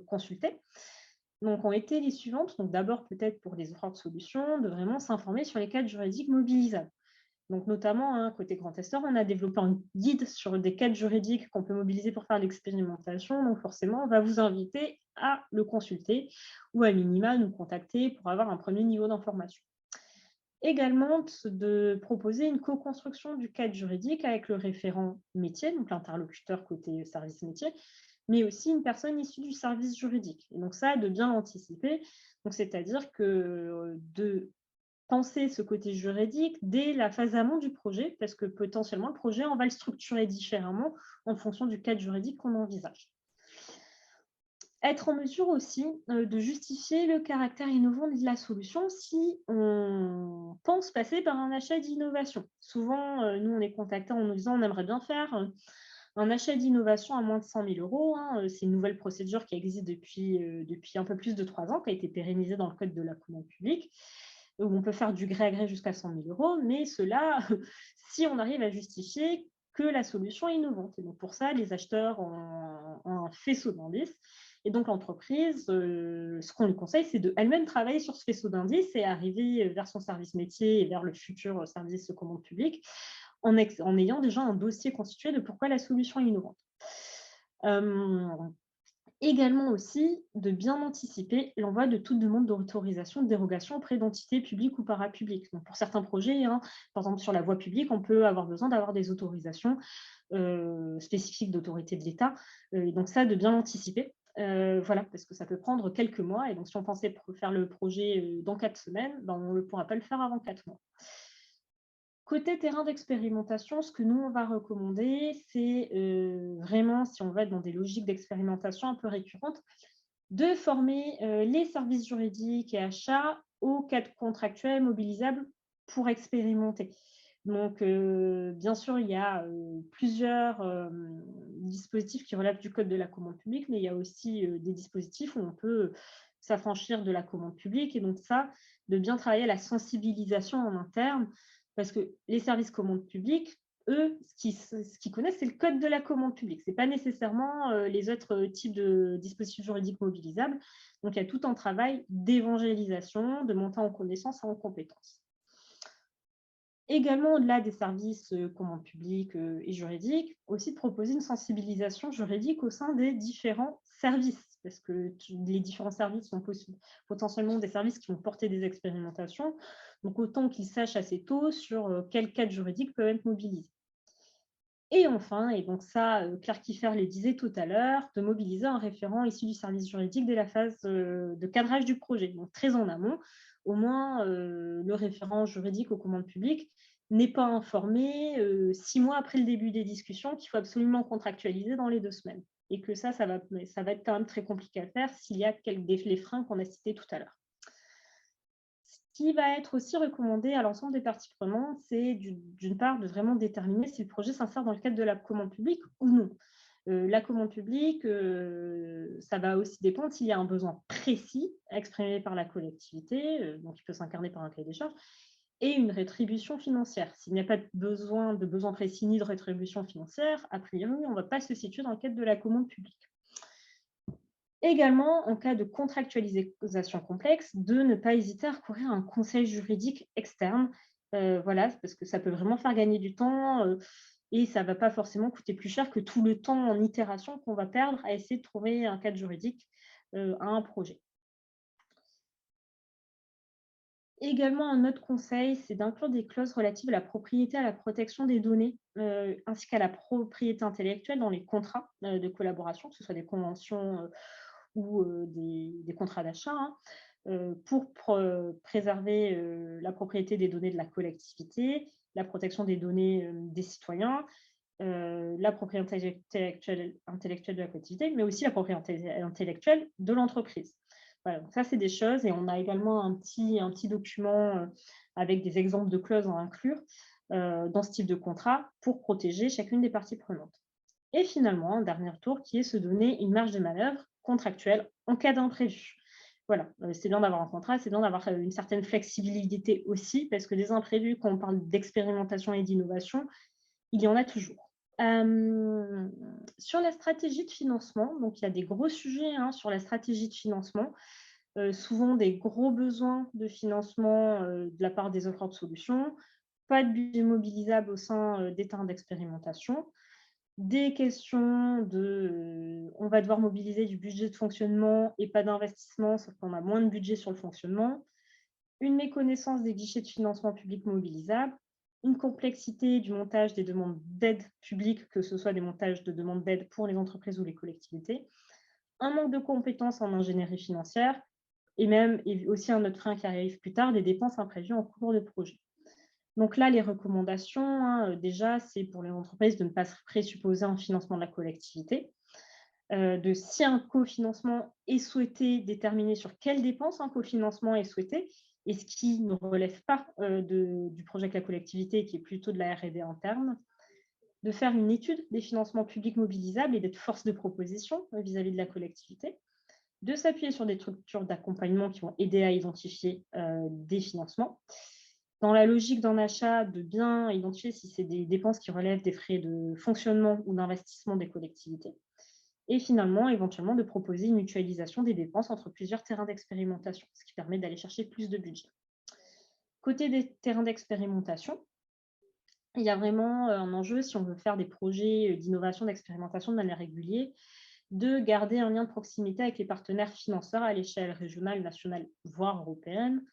consultés. Donc, ont été les suivantes. Donc, d'abord, peut-être pour les offres de solutions, de vraiment s'informer sur les cadres juridiques mobilisables. Donc, notamment, hein, côté Grand Testeur, on a développé un guide sur des cadres juridiques qu'on peut mobiliser pour faire l'expérimentation. Donc, forcément, on va vous inviter à le consulter ou à minima nous contacter pour avoir un premier niveau d'information. Également, de proposer une co-construction du cadre juridique avec le référent métier, donc l'interlocuteur côté service métier, mais aussi une personne issue du service juridique. Et donc ça, de bien l'anticiper. Donc, c'est-à-dire que de penser ce côté juridique dès la phase amont du projet, parce que potentiellement, le projet, on va le structurer différemment en fonction du cadre juridique qu'on envisage. Être en mesure aussi de justifier le caractère innovant de la solution si on pense passer par un achat d'innovation. Souvent, nous, on est contactés en nous disant on aimerait bien faire un achat d'innovation à moins de 100 000 euros. Hein. C'est une nouvelle procédure qui existe depuis un peu plus de 3 ans, qui a été pérennisée dans le Code de la commande publique, où on peut faire du gré à gré jusqu'à 100 000 euros, mais cela, si on arrive à justifier que la solution est innovante. Et donc pour ça, les acheteurs ont un faisceau d'indices. Et donc l'entreprise, ce qu'on lui conseille, c'est de elle-même travailler sur ce faisceau d'indices et arriver vers son service métier et vers le futur service de commande publique en ayant déjà un dossier constitué de pourquoi la solution est innovante. Également aussi de bien anticiper l'envoi de toute demande d'autorisation de dérogation auprès d'entités publiques ou parapubliques. Donc pour certains projets, hein, par exemple sur la voie publique, on peut avoir besoin d'avoir des autorisations spécifiques d'autorité de l'État. Donc ça, de bien l'anticiper. Voilà, parce que ça peut prendre quelques mois. Et donc si on pensait faire le projet dans 4 semaines, ben, on ne pourra pas le faire avant 4 mois. Côté terrain d'expérimentation, ce que nous, on va recommander, c'est vraiment, si on va être dans des logiques d'expérimentation un peu récurrentes, de former les services juridiques et achats aux cadres contractuels mobilisables pour expérimenter. Donc, bien sûr, il y a plusieurs dispositifs qui relèvent du Code de la commande publique, mais il y a aussi des dispositifs où on peut s'affranchir de la commande publique. Et donc ça, de bien travailler à la sensibilisation en interne, parce que les services commandes publiques, eux, ce qu'ils connaissent, c'est le Code de la commande publique. Ce n'est pas nécessairement les autres types de dispositifs juridiques mobilisables. Donc, il y a tout un travail d'évangélisation, de montée en connaissance et en compétences. Également, au-delà des services commandes publiques et juridiques, aussi de proposer une sensibilisation juridique au sein des différents services, parce que les différents services sont potentiellement des services qui vont porter des expérimentations, donc autant qu'ils sachent assez tôt sur quel cadre juridique peut être mobilisé. Et enfin, et donc ça, Claire Kiffer le disait tout à l'heure, de mobiliser un référent issu du service juridique dès la phase de cadrage du projet, donc très en amont. Au moins, le référent juridique aux commandes publiques n'est pas informé 6 mois après le début des discussions qu'il faut absolument contractualiser dans les 2 semaines. Et que ça va être quand même très compliqué à faire s'il y a les freins qu'on a cités tout à l'heure. Ce qui va être aussi recommandé à l'ensemble des parties prenantes, c'est d'une part de vraiment déterminer si le projet s'insère dans le cadre de la commande publique ou non. La commande publique, ça va aussi dépendre s'il y a un besoin précis exprimé par la collectivité, donc il peut s'incarner par un cahier des charges, et une rétribution financière. S'il n'y a pas de besoin précis ni de rétribution financière, a priori, on ne va pas se situer dans le cadre de la commande publique. Également, en cas de contractualisation complexe, de ne pas hésiter à recourir à un conseil juridique externe, voilà, parce que ça peut vraiment faire gagner du temps et ça ne va pas forcément coûter plus cher que tout le temps en itération qu'on va perdre à essayer de trouver un cadre juridique à un projet. Également, un autre conseil, c'est d'inclure des clauses relatives à la propriété, à la protection des données, ainsi qu'à la propriété intellectuelle dans les contrats de collaboration, que ce soit des conventions ou des contrats d'achat, hein, pour préserver la propriété des données de la collectivité, la protection des données des citoyens, la propriété intellectuelle de la collectivité, mais aussi la propriété intellectuelle de l'entreprise. Voilà, donc ça, c'est des choses. Et on a également un petit document avec des exemples de clauses à inclure dans ce type de contrat pour protéger chacune des parties prenantes. Et finalement, un dernier tour qui est se donner une marge de manœuvre contractuelle en cas d'imprévu. Voilà, c'est bien d'avoir un contrat, c'est bien d'avoir une certaine flexibilité aussi, parce que les imprévus, quand on parle d'expérimentation et d'innovation, il y en a toujours. Sur la stratégie de financement, donc il y a des gros sujets hein, sur la stratégie de financement, souvent des gros besoins de financement de la part des offreurs de solutions, pas de budget mobilisable au sein des terrains d'expérimentation, des questions de on va devoir mobiliser du budget de fonctionnement et pas d'investissement, sauf qu'on a moins de budget sur le fonctionnement, une méconnaissance des guichets de financement public mobilisables, une complexité du montage des demandes d'aide publique, que ce soit des montages de demandes d'aide pour les entreprises ou les collectivités, un manque de compétences en ingénierie financière et même et aussi un autre frein qui arrive plus tard, des dépenses imprévues en cours de projet. Donc là, les recommandations, hein, déjà, c'est pour les entreprises de ne pas se présupposer en financement de la collectivité, de si un cofinancement est souhaité, déterminer sur quelles dépenses un cofinancement est souhaité et ce qui ne relève pas du projet avec la collectivité, qui est plutôt de la R&D interne, de faire une étude des financements publics mobilisables et d'être force de proposition vis-à-vis de la collectivité, de s'appuyer sur des structures d'accompagnement qui vont aider à identifier des financements. Dans la logique d'un achat, de bien identifier si c'est des dépenses qui relèvent des frais de fonctionnement ou d'investissement des collectivités. Et finalement, éventuellement, de proposer une mutualisation des dépenses entre plusieurs terrains d'expérimentation, ce qui permet d'aller chercher plus de budget. Côté des terrains d'expérimentation, il y a vraiment un enjeu, si on veut faire des projets d'innovation, d'expérimentation de manière régulière, de garder un lien de proximité avec les partenaires financeurs à l'échelle régionale, nationale, voire européenne,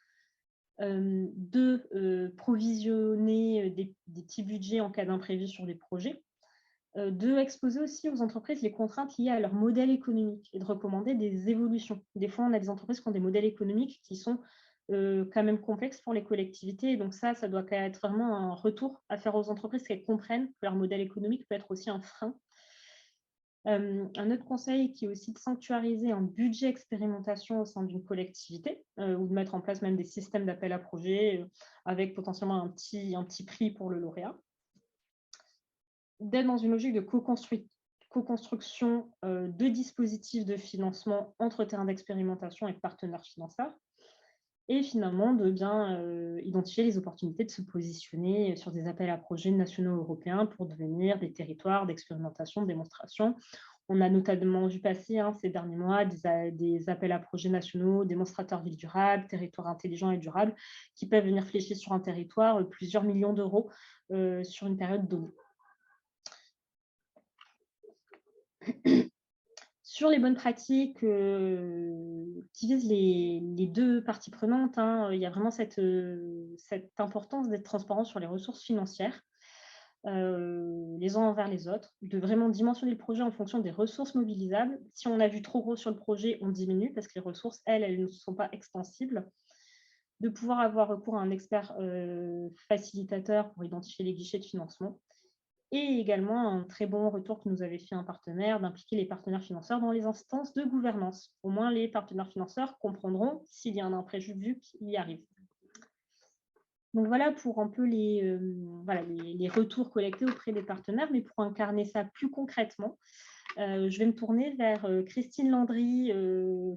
de provisionner des petits budgets en cas d'imprévu sur des projets, de exposer aussi aux entreprises les contraintes liées à leur modèle économique et de recommander des évolutions. Des fois, on a des entreprises qui ont des modèles économiques qui sont quand même complexes pour les collectivités. Et donc ça doit quand même être vraiment un retour à faire aux entreprises qu'elles comprennent que leur modèle économique peut être aussi un frein. Un autre conseil qui est aussi de sanctuariser un budget expérimentation au sein d'une collectivité ou de mettre en place même des systèmes d'appel à projets avec potentiellement un petit prix pour le lauréat. D'être dans une logique de co-construction de dispositifs de financement entre terrains d'expérimentation et partenaires financeurs. Et finalement, de bien identifier les opportunités de se positionner sur des appels à projets nationaux européens pour devenir des territoires d'expérimentation, de démonstration. On a notamment vu passer ces derniers mois des appels à projets nationaux, démonstrateurs villes durables, territoires intelligents et durables, qui peuvent venir flécher sur un territoire plusieurs millions d'euros sur une période donnée. Sur les bonnes pratiques qui visent les deux parties prenantes, il y a vraiment cette importance d'être transparent sur les ressources financières, les uns envers les autres, de vraiment dimensionner le projet en fonction des ressources mobilisables. Si on a vu trop gros sur le projet, on diminue parce que les ressources, elles ne sont pas extensibles. De pouvoir avoir recours à un expert facilitateur pour identifier les guichets de financement. Et également un très bon retour que nous avait fait un partenaire, d'impliquer les partenaires financeurs dans les instances de gouvernance. Au moins, les partenaires financeurs comprendront s'il y a un imprévu qui y arrive. Donc voilà pour un peu les retours collectés auprès des partenaires, mais pour incarner ça plus concrètement, je vais me tourner vers Christine Landry,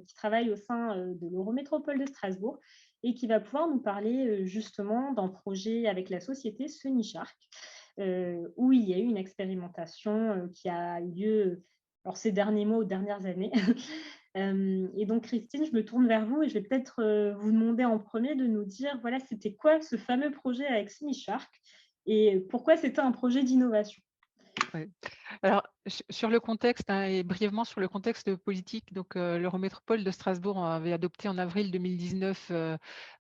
qui travaille au sein de l'Eurométropole de Strasbourg et qui va pouvoir nous parler justement d'un projet avec la société Sunishark, où il y a eu une expérimentation qui a eu lieu ces derniers mois ou dernières années. Et donc, Christine, je me tourne vers vous et je vais peut-être vous demander en premier de nous dire, voilà, c'était quoi ce fameux projet avec Sunishark et pourquoi c'était un projet d'innovation? Ouais. Alors, sur le contexte et brièvement sur le contexte politique, donc l'Eurométropole de Strasbourg avait adopté en avril 2019,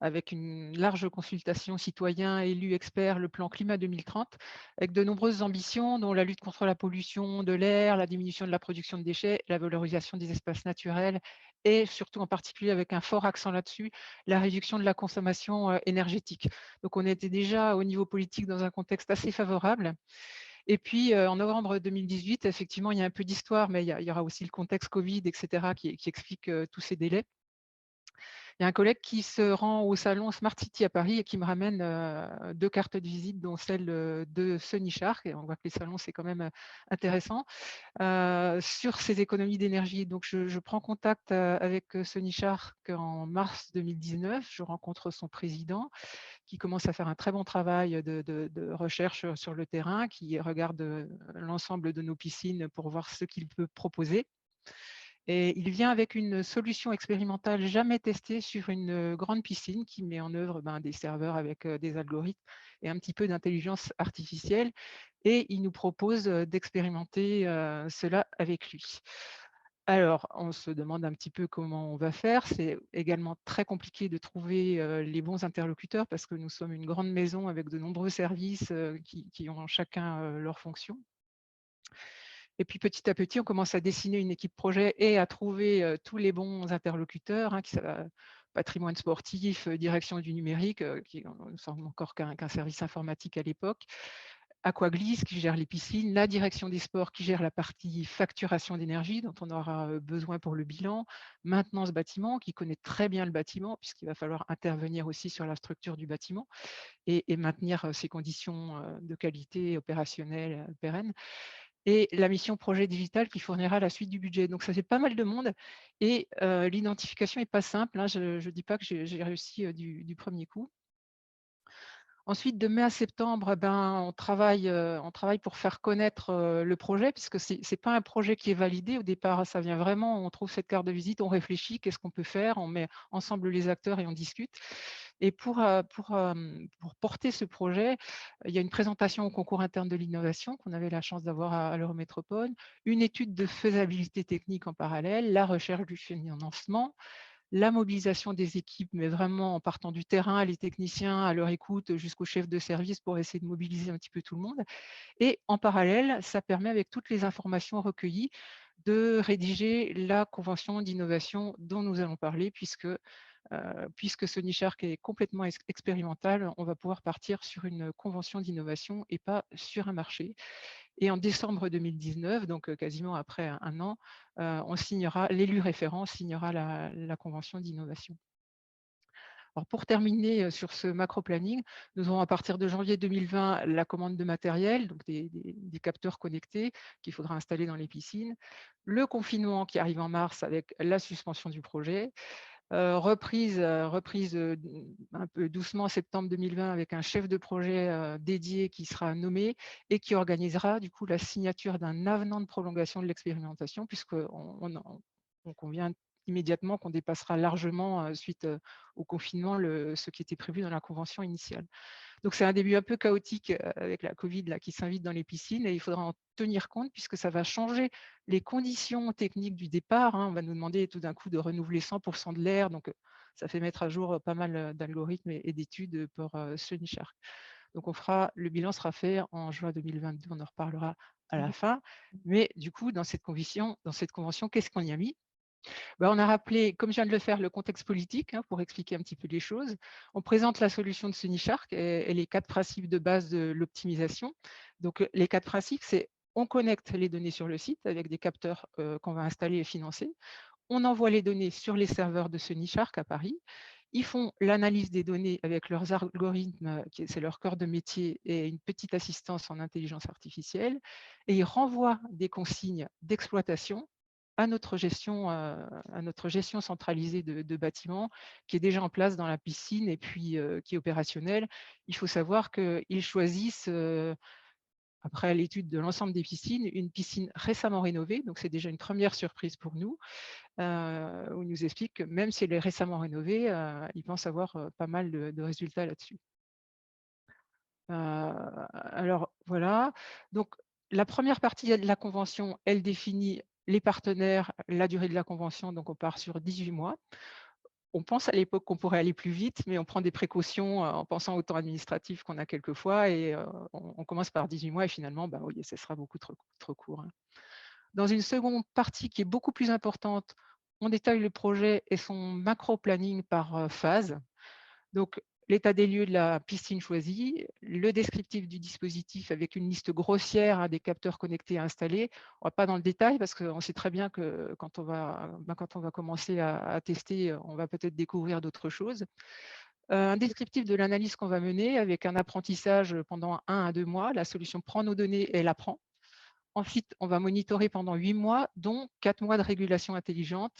avec une large consultation citoyens, élus, experts, le plan climat 2030, avec de nombreuses ambitions, dont la lutte contre la pollution de l'air, la diminution de la production de déchets, la valorisation des espaces naturels et surtout en particulier avec un fort accent là-dessus, la réduction de la consommation énergétique. Donc on était déjà au niveau politique dans un contexte assez favorable. Et puis, en novembre 2018, effectivement, il y a un peu d'histoire, mais il y aura aussi le contexte Covid, et cetera, qui explique tous ces délais. Il y a un collègue qui se rend au salon Smart City à Paris et qui me ramène 2 cartes de visite, dont celle de Sunishark, et on voit que les salons, c'est quand même intéressant, sur ces économies d'énergie. Donc, je prends contact avec Sunishark en mars 2019. Je rencontre son président, qui commence à faire un très bon travail de recherche sur le terrain, qui regarde l'ensemble de nos piscines pour voir ce qu'il peut proposer. Et il vient avec une solution expérimentale jamais testée sur une grande piscine qui met en œuvre des serveurs avec des algorithmes et un petit peu d'intelligence artificielle. Et il nous propose d'expérimenter cela avec lui. Alors, on se demande un petit peu comment on va faire. C'est également très compliqué de trouver les bons interlocuteurs parce que nous sommes une grande maison avec de nombreux services qui ont chacun leur fonction. Et puis petit à petit, on commence à dessiner une équipe projet et à trouver tous les bons interlocuteurs, patrimoine sportif, direction du numérique, qui ne semble encore qu'un service informatique à l'époque, Aquaglis qui gère les piscines, la direction des sports qui gère la partie facturation d'énergie dont on aura besoin pour le bilan, maintenance bâtiment qui connaît très bien le bâtiment puisqu'il va falloir intervenir aussi sur la structure du bâtiment et maintenir ses conditions de qualité opérationnelle pérennes et la mission projet digital qui fournira la suite du budget. Donc, ça fait pas mal de monde et l'identification n'est pas simple, hein. Je ne dis pas que j'ai réussi du premier coup. Ensuite, de mai à septembre, on travaille pour faire connaître le projet, puisque ce n'est pas un projet qui est validé. Au départ, ça vient vraiment, on trouve cette carte de visite, on réfléchit, qu'est-ce qu'on peut faire, on met ensemble les acteurs et on discute. Et pour porter ce projet, il y a une présentation au concours interne de l'innovation qu'on avait la chance d'avoir à l'Eurométropole, une étude de faisabilité technique en parallèle, la recherche du financement, la mobilisation des équipes, mais vraiment en partant du terrain, les techniciens à leur écoute jusqu'au chef de service pour essayer de mobiliser un petit peu tout le monde. Et en parallèle, ça permet avec toutes les informations recueillies de rédiger la convention d'innovation dont nous allons parler, puisque Sony Shark est complètement expérimental, on va pouvoir partir sur une convention d'innovation et pas sur un marché. Et en décembre 2019, donc quasiment après un an, l'élu référent signera la convention d'innovation. Alors pour terminer sur ce macro-planning, nous aurons à partir de janvier 2020 la commande de matériel, donc des capteurs connectés qu'il faudra installer dans les piscines, le confinement qui arrive en mars avec la suspension du projet, reprise un peu doucement en septembre 2020 avec un chef de projet dédié qui sera nommé et qui organisera du coup la signature d'un avenant de prolongation de l'expérimentation puisqu'on convient immédiatement qu'on dépassera largement suite au confinement ce qui était prévu dans la convention initiale. Donc, c'est un début un peu chaotique avec la Covid là, qui s'invite dans les piscines et il faudra en tenir compte puisque ça va changer les conditions techniques du départ, hein. On va nous demander tout d'un coup de renouveler 100% de l'air. Donc, ça fait mettre à jour pas mal d'algorithmes et d'études pour Sony Shark. Donc, le bilan sera fait en juin 2022. On en reparlera à la fin. Mais du coup, dans cette convention, qu'est-ce qu'on y a mis? On a rappelé, comme je viens de le faire, le contexte politique pour expliquer un petit peu les choses. On présente la solution de Sony Shark et les 4 principes de base de l'optimisation. Donc, les 4 principes, c'est on connecte les données sur le site avec des capteurs qu'on va installer et financer. On envoie les données sur les serveurs de Sony Shark à Paris. Ils font l'analyse des données avec leurs algorithmes, c'est leur cœur de métier, et une petite assistance en intelligence artificielle. Et ils renvoient des consignes d'exploitation à notre gestion centralisée de bâtiments qui est déjà en place dans la piscine et puis qui est opérationnelle. Il faut savoir qu'ils choisissent, après l'étude de l'ensemble des piscines, une piscine récemment rénovée. Donc, c'est déjà une première surprise pour nous, où ils nous expliquent que même si elle est récemment rénovée, ils pensent avoir pas mal de résultats là-dessus. Alors, voilà. Donc, la première partie de la convention, elle définit les partenaires, la durée de la convention, donc on part sur 18 mois. On pense à l'époque qu'on pourrait aller plus vite, mais on prend des précautions en pensant au temps administratif qu'on a quelquefois et on commence par 18 mois et finalement, oui, ce sera beaucoup trop court, hein. Dans une seconde partie qui est beaucoup plus importante, on détaille le projet et son macro-planning par phase. Donc, l'état des lieux de la piscine choisie, le descriptif du dispositif avec une liste grossière des capteurs connectés à installer. On ne va pas dans le détail parce qu'on sait très bien que quand on va commencer à tester, on va peut-être découvrir d'autres choses. Un descriptif de l'analyse qu'on va mener avec un apprentissage pendant 1 à 2 mois. La solution prend nos données et elle apprend. Ensuite, on va monitorer pendant 8 mois, dont 4 mois de régulation intelligente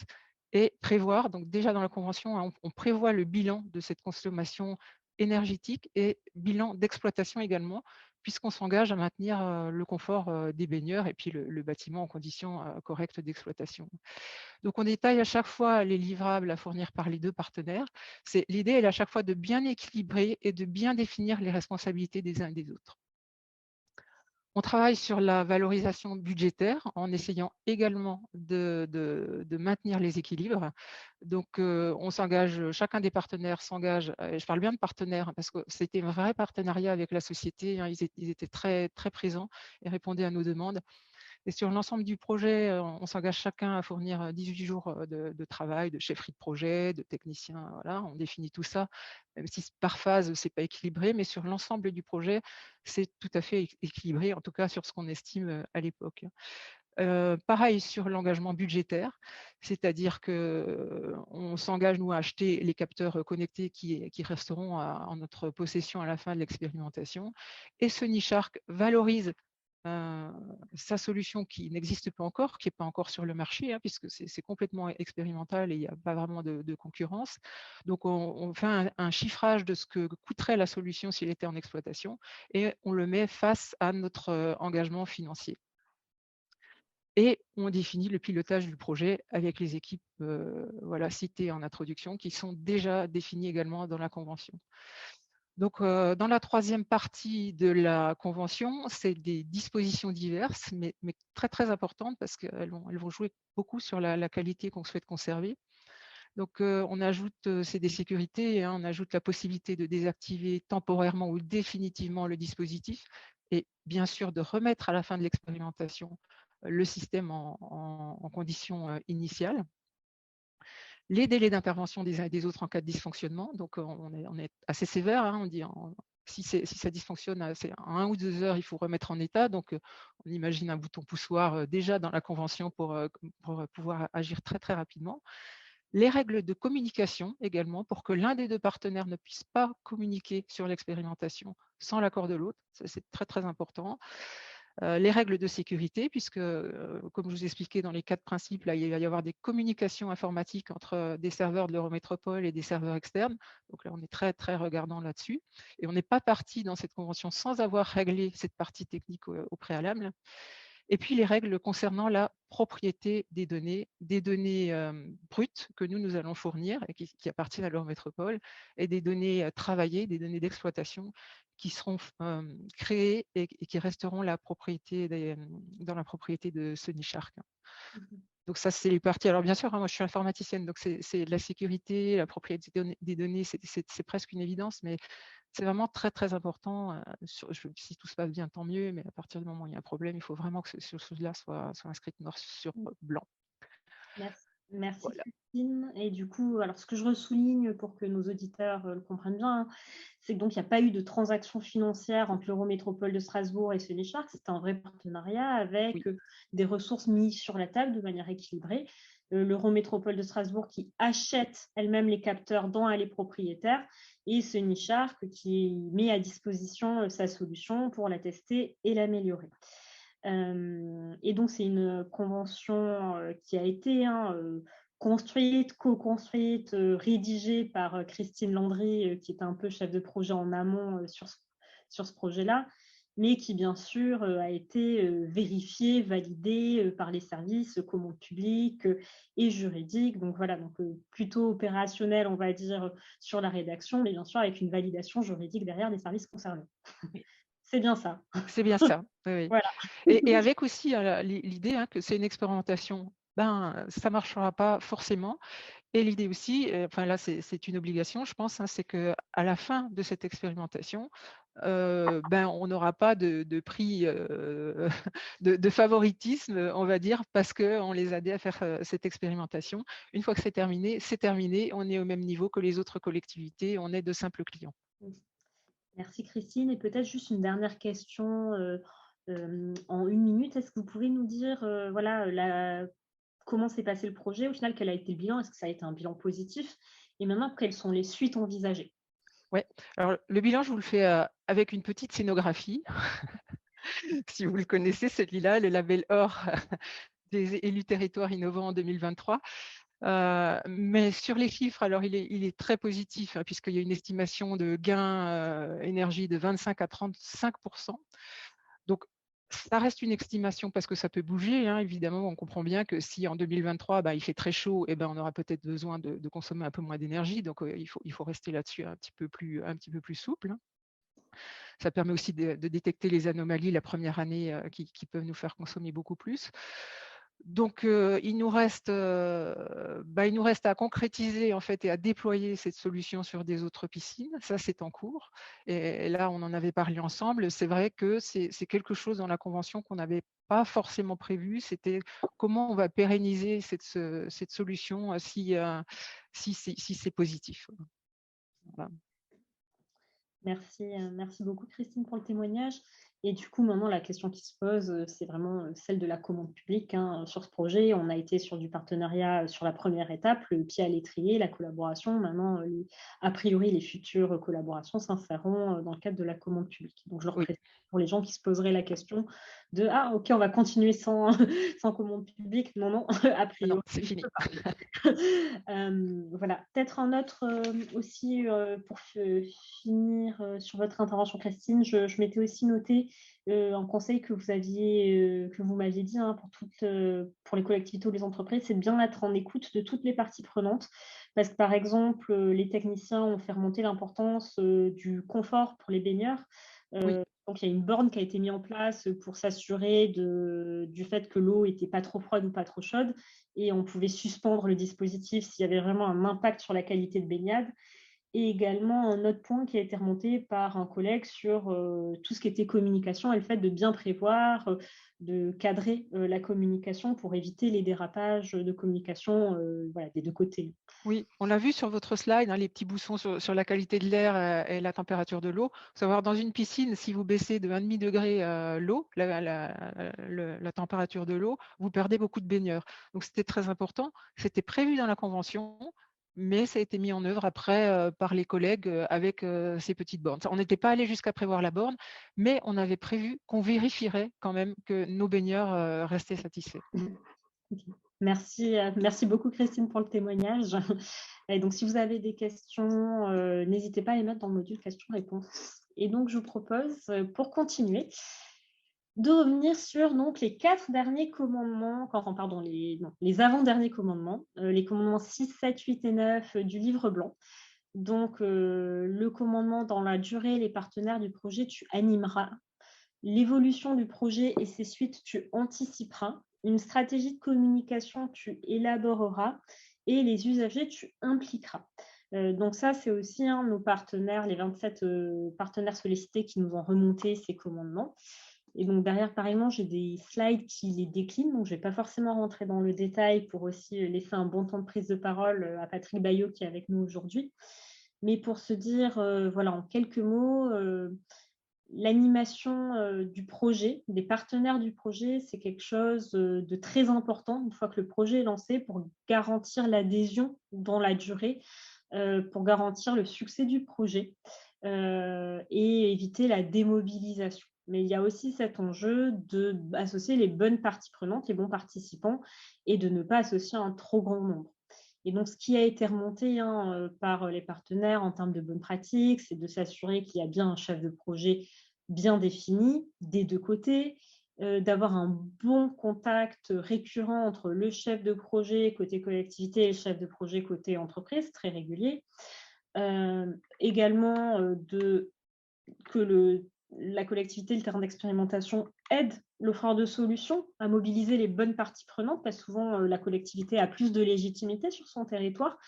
et prévoir, donc déjà dans la convention, on prévoit le bilan de cette consommation énergétique et bilan d'exploitation également, puisqu'on s'engage à maintenir le confort des baigneurs et puis le bâtiment en conditions correctes d'exploitation. Donc, on détaille à chaque fois les livrables à fournir par les deux partenaires. L'idée est à chaque fois de bien équilibrer et de bien définir les responsabilités des uns et des autres. On travaille sur la valorisation budgétaire en essayant également de maintenir les équilibres. Donc, on s'engage, chacun des partenaires s'engage, et je parle bien de partenaires parce que c'était un vrai partenariat avec la société, hein, ils étaient très, très présents et répondaient à nos demandes. Et sur l'ensemble du projet, on s'engage chacun à fournir 18 jours de travail, de chefferie de projet, de technicien. Voilà, on définit tout ça, même si par phase, ce n'est pas équilibré, mais sur l'ensemble du projet, c'est tout à fait équilibré, en tout cas sur ce qu'on estime à l'époque. Pareil sur l'engagement budgétaire, c'est-à-dire qu'on s'engage, nous, à acheter les capteurs connectés qui resteront en notre possession à la fin de l'expérimentation. Et Sony Shark valorise sa solution qui n'existe pas encore, qui n'est pas encore sur le marché, hein, puisque c'est complètement expérimental et il n'y a pas vraiment de concurrence. Donc, on fait un chiffrage de ce que coûterait la solution s'il était en exploitation et on le met face à notre engagement financier. Et on définit le pilotage du projet avec les équipes voilà, citées en introduction, qui sont déjà définies également dans la convention. Donc, dans la troisième partie de la convention, c'est des dispositions diverses, mais très, très importantes parce qu'elles vont jouer beaucoup sur la qualité qu'on souhaite conserver. Donc, on ajoute, c'est des sécurités, hein, on ajoute la possibilité de désactiver temporairement ou définitivement le dispositif et bien sûr de remettre à la fin de l'expérimentation le système en conditions initiales. Les délais d'intervention des uns et des autres en cas de dysfonctionnement, donc on est assez sévère, hein, on dit si ça dysfonctionne, c'est en 1 ou 2 heures, il faut remettre en état. Donc, on imagine un bouton poussoir déjà dans la convention pour pouvoir agir très, très rapidement. Les règles de communication également, pour que l'un des deux partenaires ne puisse pas communiquer sur l'expérimentation sans l'accord de l'autre. Ça, c'est très, très important. Les règles de sécurité, puisque, comme je vous expliquais dans les 4 principes, là, il va y avoir des communications informatiques entre des serveurs de l'Eurométropole et des serveurs externes. Donc là, on est très, très regardant là-dessus. Et on n'est pas parti dans cette convention sans avoir réglé cette partie technique au préalable. Et puis, les règles concernant la propriété des données brutes que nous allons fournir et qui appartiennent à l'Eurométropole, et des données travaillées, des données d'exploitation qui seront créées et qui resteront dans la propriété de Sony Shark. Donc ça, c'est les parties. Alors bien sûr, hein, moi je suis informaticienne, donc c'est la sécurité, la propriété des données, c'est presque une évidence, mais c'est vraiment très, très important. Si tout se passe bien, tant mieux, mais à partir du moment où il y a un problème, il faut vraiment que ces choses-là soient inscrites noir sur blanc. Merci Voilà. Christine. Et du coup, alors ce que je ressouligne pour que nos auditeurs le comprennent bien, hein, c'est que donc il n'y a pas eu de transaction financière entre l'Eurométropole de Strasbourg et Sony Shark. C'est un vrai partenariat avec des ressources mises sur la table de manière équilibrée. L'Eurométropole de Strasbourg qui achète elle-même les capteurs dont elle est propriétaire, et Sony Shark qui met à disposition sa solution pour la tester et l'améliorer. Et donc, c'est une convention qui a été construite, co-construite, rédigée par Christine Landry, qui est un peu chef de projet en amont sur ce projet-là, mais qui, bien sûr, a été vérifiée, validée par les services communs publics et juridiques. Donc, voilà, donc, plutôt opérationnel, on va dire, sur la rédaction, mais bien sûr, avec une validation juridique derrière des services concernés. C'est bien ça. C'est bien ça, oui. Voilà. Et avec aussi l'idée que c'est une expérimentation, ça ne marchera pas forcément. Et l'idée aussi, enfin là c'est une obligation, je pense, c'est qu'à la fin de cette expérimentation, on n'aura pas de prix de favoritisme, on va dire, parce qu'on les a aidés à faire cette expérimentation. Une fois que c'est terminé, on est au même niveau que les autres collectivités, on est de simples clients. Merci Christine. Et peut-être juste une dernière question en 1 minute. Est-ce que vous pouvez nous dire comment s'est passé le projet? Au final, quel a été le bilan? Est-ce que ça a été un bilan positif? Et maintenant, quelles sont les suites envisagées? Oui, alors le bilan, je vous le fais avec une petite scénographie. Si vous le connaissez, celui-là, le label or des élus territoires innovants en 2023. Mais sur les chiffres, alors il est très positif, hein, puisqu'il y a une estimation de gain énergie de 25 à 35%. Donc, ça reste une estimation parce que ça peut bouger, hein, évidemment. On comprend bien que si en 2023, il fait très chaud, eh ben, on aura peut-être besoin de consommer un peu moins d'énergie. Donc, il faut rester là-dessus un petit peu plus souple, hein. Ça permet aussi de détecter les anomalies la première année qui peuvent nous faire consommer beaucoup plus. Donc, il nous reste à concrétiser en fait et à déployer cette solution sur des autres piscines. Ça, c'est en cours. Et là, on en avait parlé ensemble. C'est vrai que c'est quelque chose dans la convention qu'on n'avait pas forcément prévu. C'était comment on va pérenniser cette solution si c'est positif. Voilà. Merci beaucoup Christine pour le témoignage. Et du coup, maintenant, la question qui se pose, c'est vraiment celle de la commande publique, hein. Sur ce projet, on a été sur du partenariat sur la première étape, le pied à l'étrier, la collaboration. Maintenant, a priori, les futures collaborations s'inséreront dans le cadre de la commande publique. Donc, je leur Oui. précise pour les gens qui se poseraient la question de « Ah, ok, on va continuer sans, sans commande publique ». Non, non, a Non, priori, c'est fini. voilà, peut-être un autre aussi pour finir sur votre intervention, Christine, je m'étais aussi noté un conseil que vous m'aviez dit, hein, pour les collectivités ou les entreprises, c'est de bien être en écoute de toutes les parties prenantes, parce que par exemple, les techniciens ont fait remonter l'importance du confort pour les baigneurs. Oui. Donc, il y a une borne qui a été mise en place pour s'assurer du fait que l'eau n'était pas trop froide ou pas trop chaude, et on pouvait suspendre le dispositif s'il y avait vraiment un impact sur la qualité de baignade. Et également un autre point qui a été remonté par un collègue sur tout ce qui était communication et le fait de bien prévoir, de cadrer la communication pour éviter les dérapages de communication voilà, des deux côtés. Oui, on l'a vu sur votre slide, hein, les petits bouchons sur la qualité de l'air et la température de l'eau. Il faut savoir, dans une piscine, si vous baissez de 1,5 degré l'eau, la température de l'eau, vous perdez beaucoup de baigneurs. Donc, c'était très important. C'était prévu dans la convention, mais ça a été mis en œuvre après par les collègues avec ces petites bornes. On n'était pas allé jusqu'à prévoir la borne, mais on avait prévu qu'on vérifierait quand même que nos baigneurs restaient satisfaits. Okay. Merci beaucoup Christine pour le témoignage. Et donc, si vous avez des questions, n'hésitez pas à les mettre dans le module questions-réponses. Et donc, je vous propose, pour continuer, de revenir sur donc, les 4 derniers commandements, pardon, les avant-derniers commandements, les commandements 6, 7, 8 et 9 du livre blanc. Donc, le commandement dans la durée, les partenaires du projet, tu animeras. L'évolution du projet et ses suites, tu anticiperas. Une stratégie de communication, tu élaboreras. Et les usagers, tu impliqueras. Donc ça, c'est aussi nos partenaires, les 27 partenaires sollicités qui nous ont remonté ces commandements. Et donc derrière, pareillement, j'ai des slides qui les déclinent. Donc, je ne vais pas forcément rentrer dans le détail pour aussi laisser un bon temps de prise de parole à Patrick Bayot qui est avec nous aujourd'hui. Mais pour se dire, voilà, en quelques mots, l'animation du projet, des partenaires du projet, c'est quelque chose de très important une fois que le projet est lancé pour garantir l'adhésion dans la durée, pour garantir le succès du projet et éviter la démobilisation. Mais il y a aussi cet enjeu d'associer les bonnes parties prenantes, les bons participants, et de ne pas associer un trop grand nombre. Et donc, ce qui a été remonté par les partenaires en termes de bonnes pratiques, c'est de s'assurer qu'il y a bien un chef de projet bien défini des deux côtés, d'avoir un bon contact récurrent entre le chef de projet côté collectivité et le chef de projet côté entreprise, très régulier. Également, que la collectivité, le terrain d'expérimentation aide l'offreur de solutions à mobiliser les bonnes parties prenantes, parce que souvent, la collectivité a plus de légitimité sur son territoire.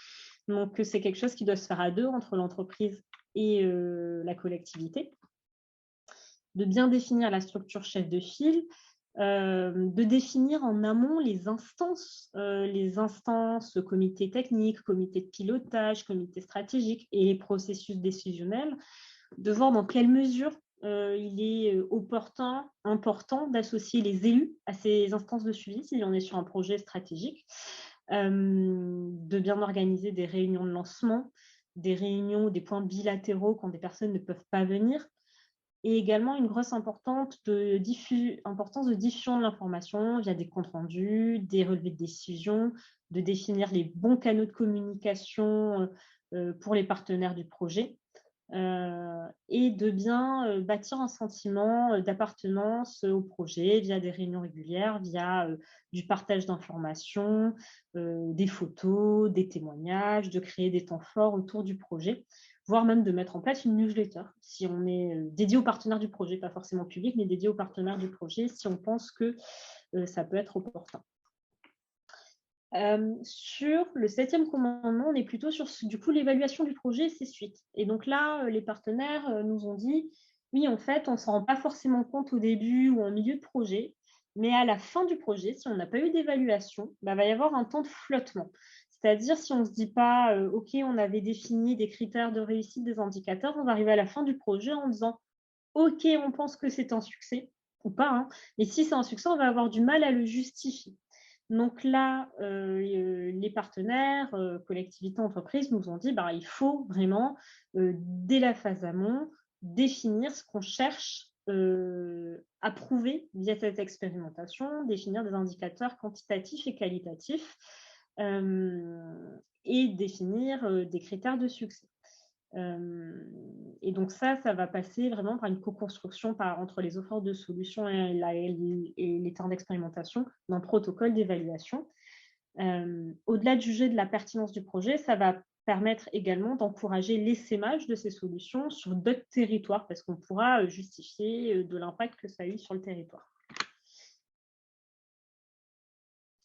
Donc, c'est quelque chose qui doit se faire à deux entre l'entreprise et la collectivité. De bien définir la structure chef de file, de définir en amont les instances comité technique, comité de pilotage, comité stratégique et les processus décisionnels, de voir dans quelle mesure il est important d'associer les élus à ces instances de suivi si on est sur un projet stratégique, de bien organiser des réunions de lancement, des réunions, des points bilatéraux quand des personnes ne peuvent pas venir, et également une grosse importance de diffusion de l'information via des comptes rendus, des relevés de décision, de définir les bons canaux de communication pour les partenaires du projet, et de bien bâtir un sentiment d'appartenance au projet via des réunions régulières, via du partage d'informations, des photos, des témoignages, de créer des temps forts autour du projet, voire même de mettre en place une newsletter, si on est dédié aux partenaires du projet, pas forcément public, mais dédié aux partenaires du projet, si on pense que ça peut être opportun. Sur le 7e commandement, on est plutôt sur du coup l'évaluation du projet et ses suites. Et donc là, les partenaires nous ont dit, oui, en fait, on ne s'en rend pas forcément compte au début ou en milieu de projet, mais à la fin du projet, si on n'a pas eu d'évaluation, il va y avoir un temps de flottement. C'est-à-dire, si on ne se dit pas, OK, on avait défini des critères de réussite, des indicateurs, on va arriver à la fin du projet en disant, OK, on pense que c'est un succès, ou pas, hein, mais si c'est un succès, on va avoir du mal à le justifier. Donc là, les partenaires, collectivités, entreprises, nous ont dit il faut vraiment, dès la phase amont, définir ce qu'on cherche à prouver via cette expérimentation, définir des indicateurs quantitatifs et qualitatifs, et définir des critères de succès. Et donc ça va passer vraiment par une co-construction entre les offres de solutions et les termes d'expérimentation d'un protocole d'évaluation. Au-delà de juger de la pertinence du projet, ça va permettre également d'encourager l'essaimage de ces solutions sur d'autres territoires parce qu'on pourra justifier de l'impact que ça a eu sur le territoire.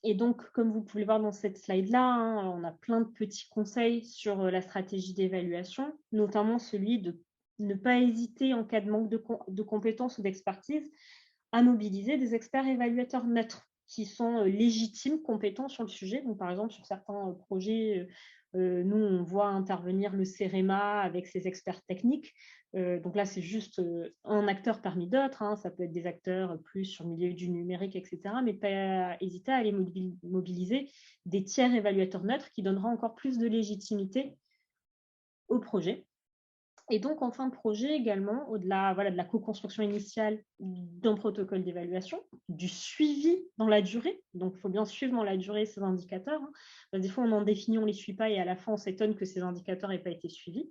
Et donc, comme vous pouvez le voir dans cette slide-là, on a plein de petits conseils sur la stratégie d'évaluation, notamment celui de ne pas hésiter en cas de manque de compétences ou d'expertise à mobiliser des experts évaluateurs neutres qui sont légitimes, compétents sur le sujet. Donc, par exemple, sur certains projets, nous, on voit intervenir le CEREMA avec ses experts techniques. Donc là, c'est juste un acteur parmi d'autres. Hein. Ça peut être des acteurs plus sur le milieu du numérique, etc. Mais pas hésiter à aller mobiliser des tiers évaluateurs neutres qui donneront encore plus de légitimité au projet. Et donc, en fin de projet également, au-delà de la co-construction initiale d'un protocole d'évaluation, du suivi dans la durée. Donc, il faut bien suivre dans la durée ces indicateurs. Hein. Des fois, on en définit, on ne les suit pas et à la fin, on s'étonne que ces indicateurs n'aient pas été suivis.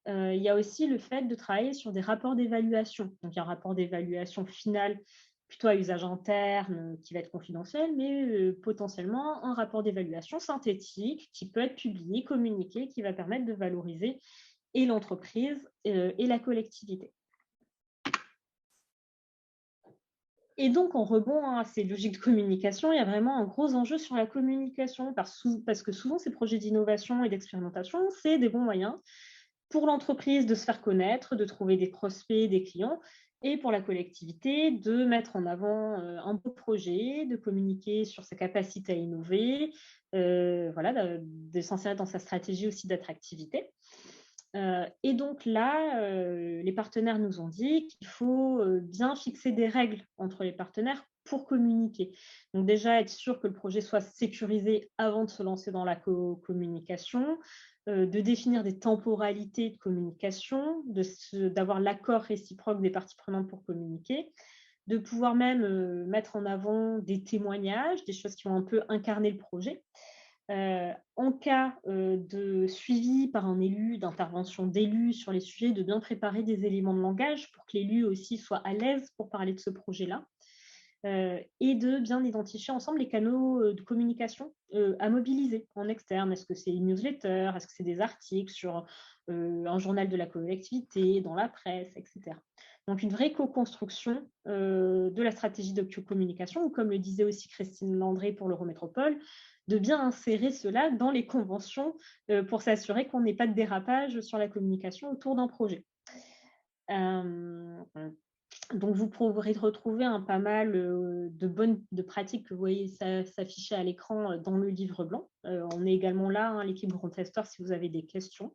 Il y a aussi le fait de travailler sur des rapports d'évaluation. Donc, il y a un rapport d'évaluation final plutôt à usage interne qui va être confidentiel, mais potentiellement un rapport d'évaluation synthétique qui peut être publié, communiqué, qui va permettre de valoriser et l'entreprise et la collectivité. Et donc, en rebond à ces logiques de communication, il y a vraiment un gros enjeu sur la communication parce que souvent, ces projets d'innovation et d'expérimentation, c'est des bons moyens pour l'entreprise de se faire connaître, de trouver des prospects, des clients, et pour la collectivité de mettre en avant un beau projet, de communiquer sur sa capacité à innover, de s'insérer dans sa stratégie aussi d'attractivité. Et donc là, les partenaires nous ont dit qu'il faut bien fixer des règles entre les partenaires pour communiquer. Donc déjà, être sûr que le projet soit sécurisé avant de se lancer dans la communication, de définir des temporalités de communication, d'avoir l'accord réciproque des parties prenantes pour communiquer, de pouvoir même mettre en avant des témoignages, des choses qui vont un peu incarner le projet. En cas de suivi par un élu, d'intervention d'élu sur les sujets, de bien préparer des éléments de langage pour que l'élu aussi soit à l'aise pour parler de ce projet-là, et de bien identifier ensemble les canaux de communication à mobiliser en externe. Est-ce que c'est une newsletter? Est-ce que c'est des articles sur un journal de la collectivité, dans la presse, etc. Donc, une vraie co-construction de la stratégie de communication, ou comme le disait aussi Christine Landré pour l'Eurométropole, de bien insérer cela dans les conventions pour s'assurer qu'on n'ait pas de dérapage sur la communication autour d'un projet. Donc, vous pourrez retrouver pas mal de pratiques que vous voyez s'afficher à l'écran dans le livre blanc. On est également là, l'équipe Grand Tester, si vous avez des questions.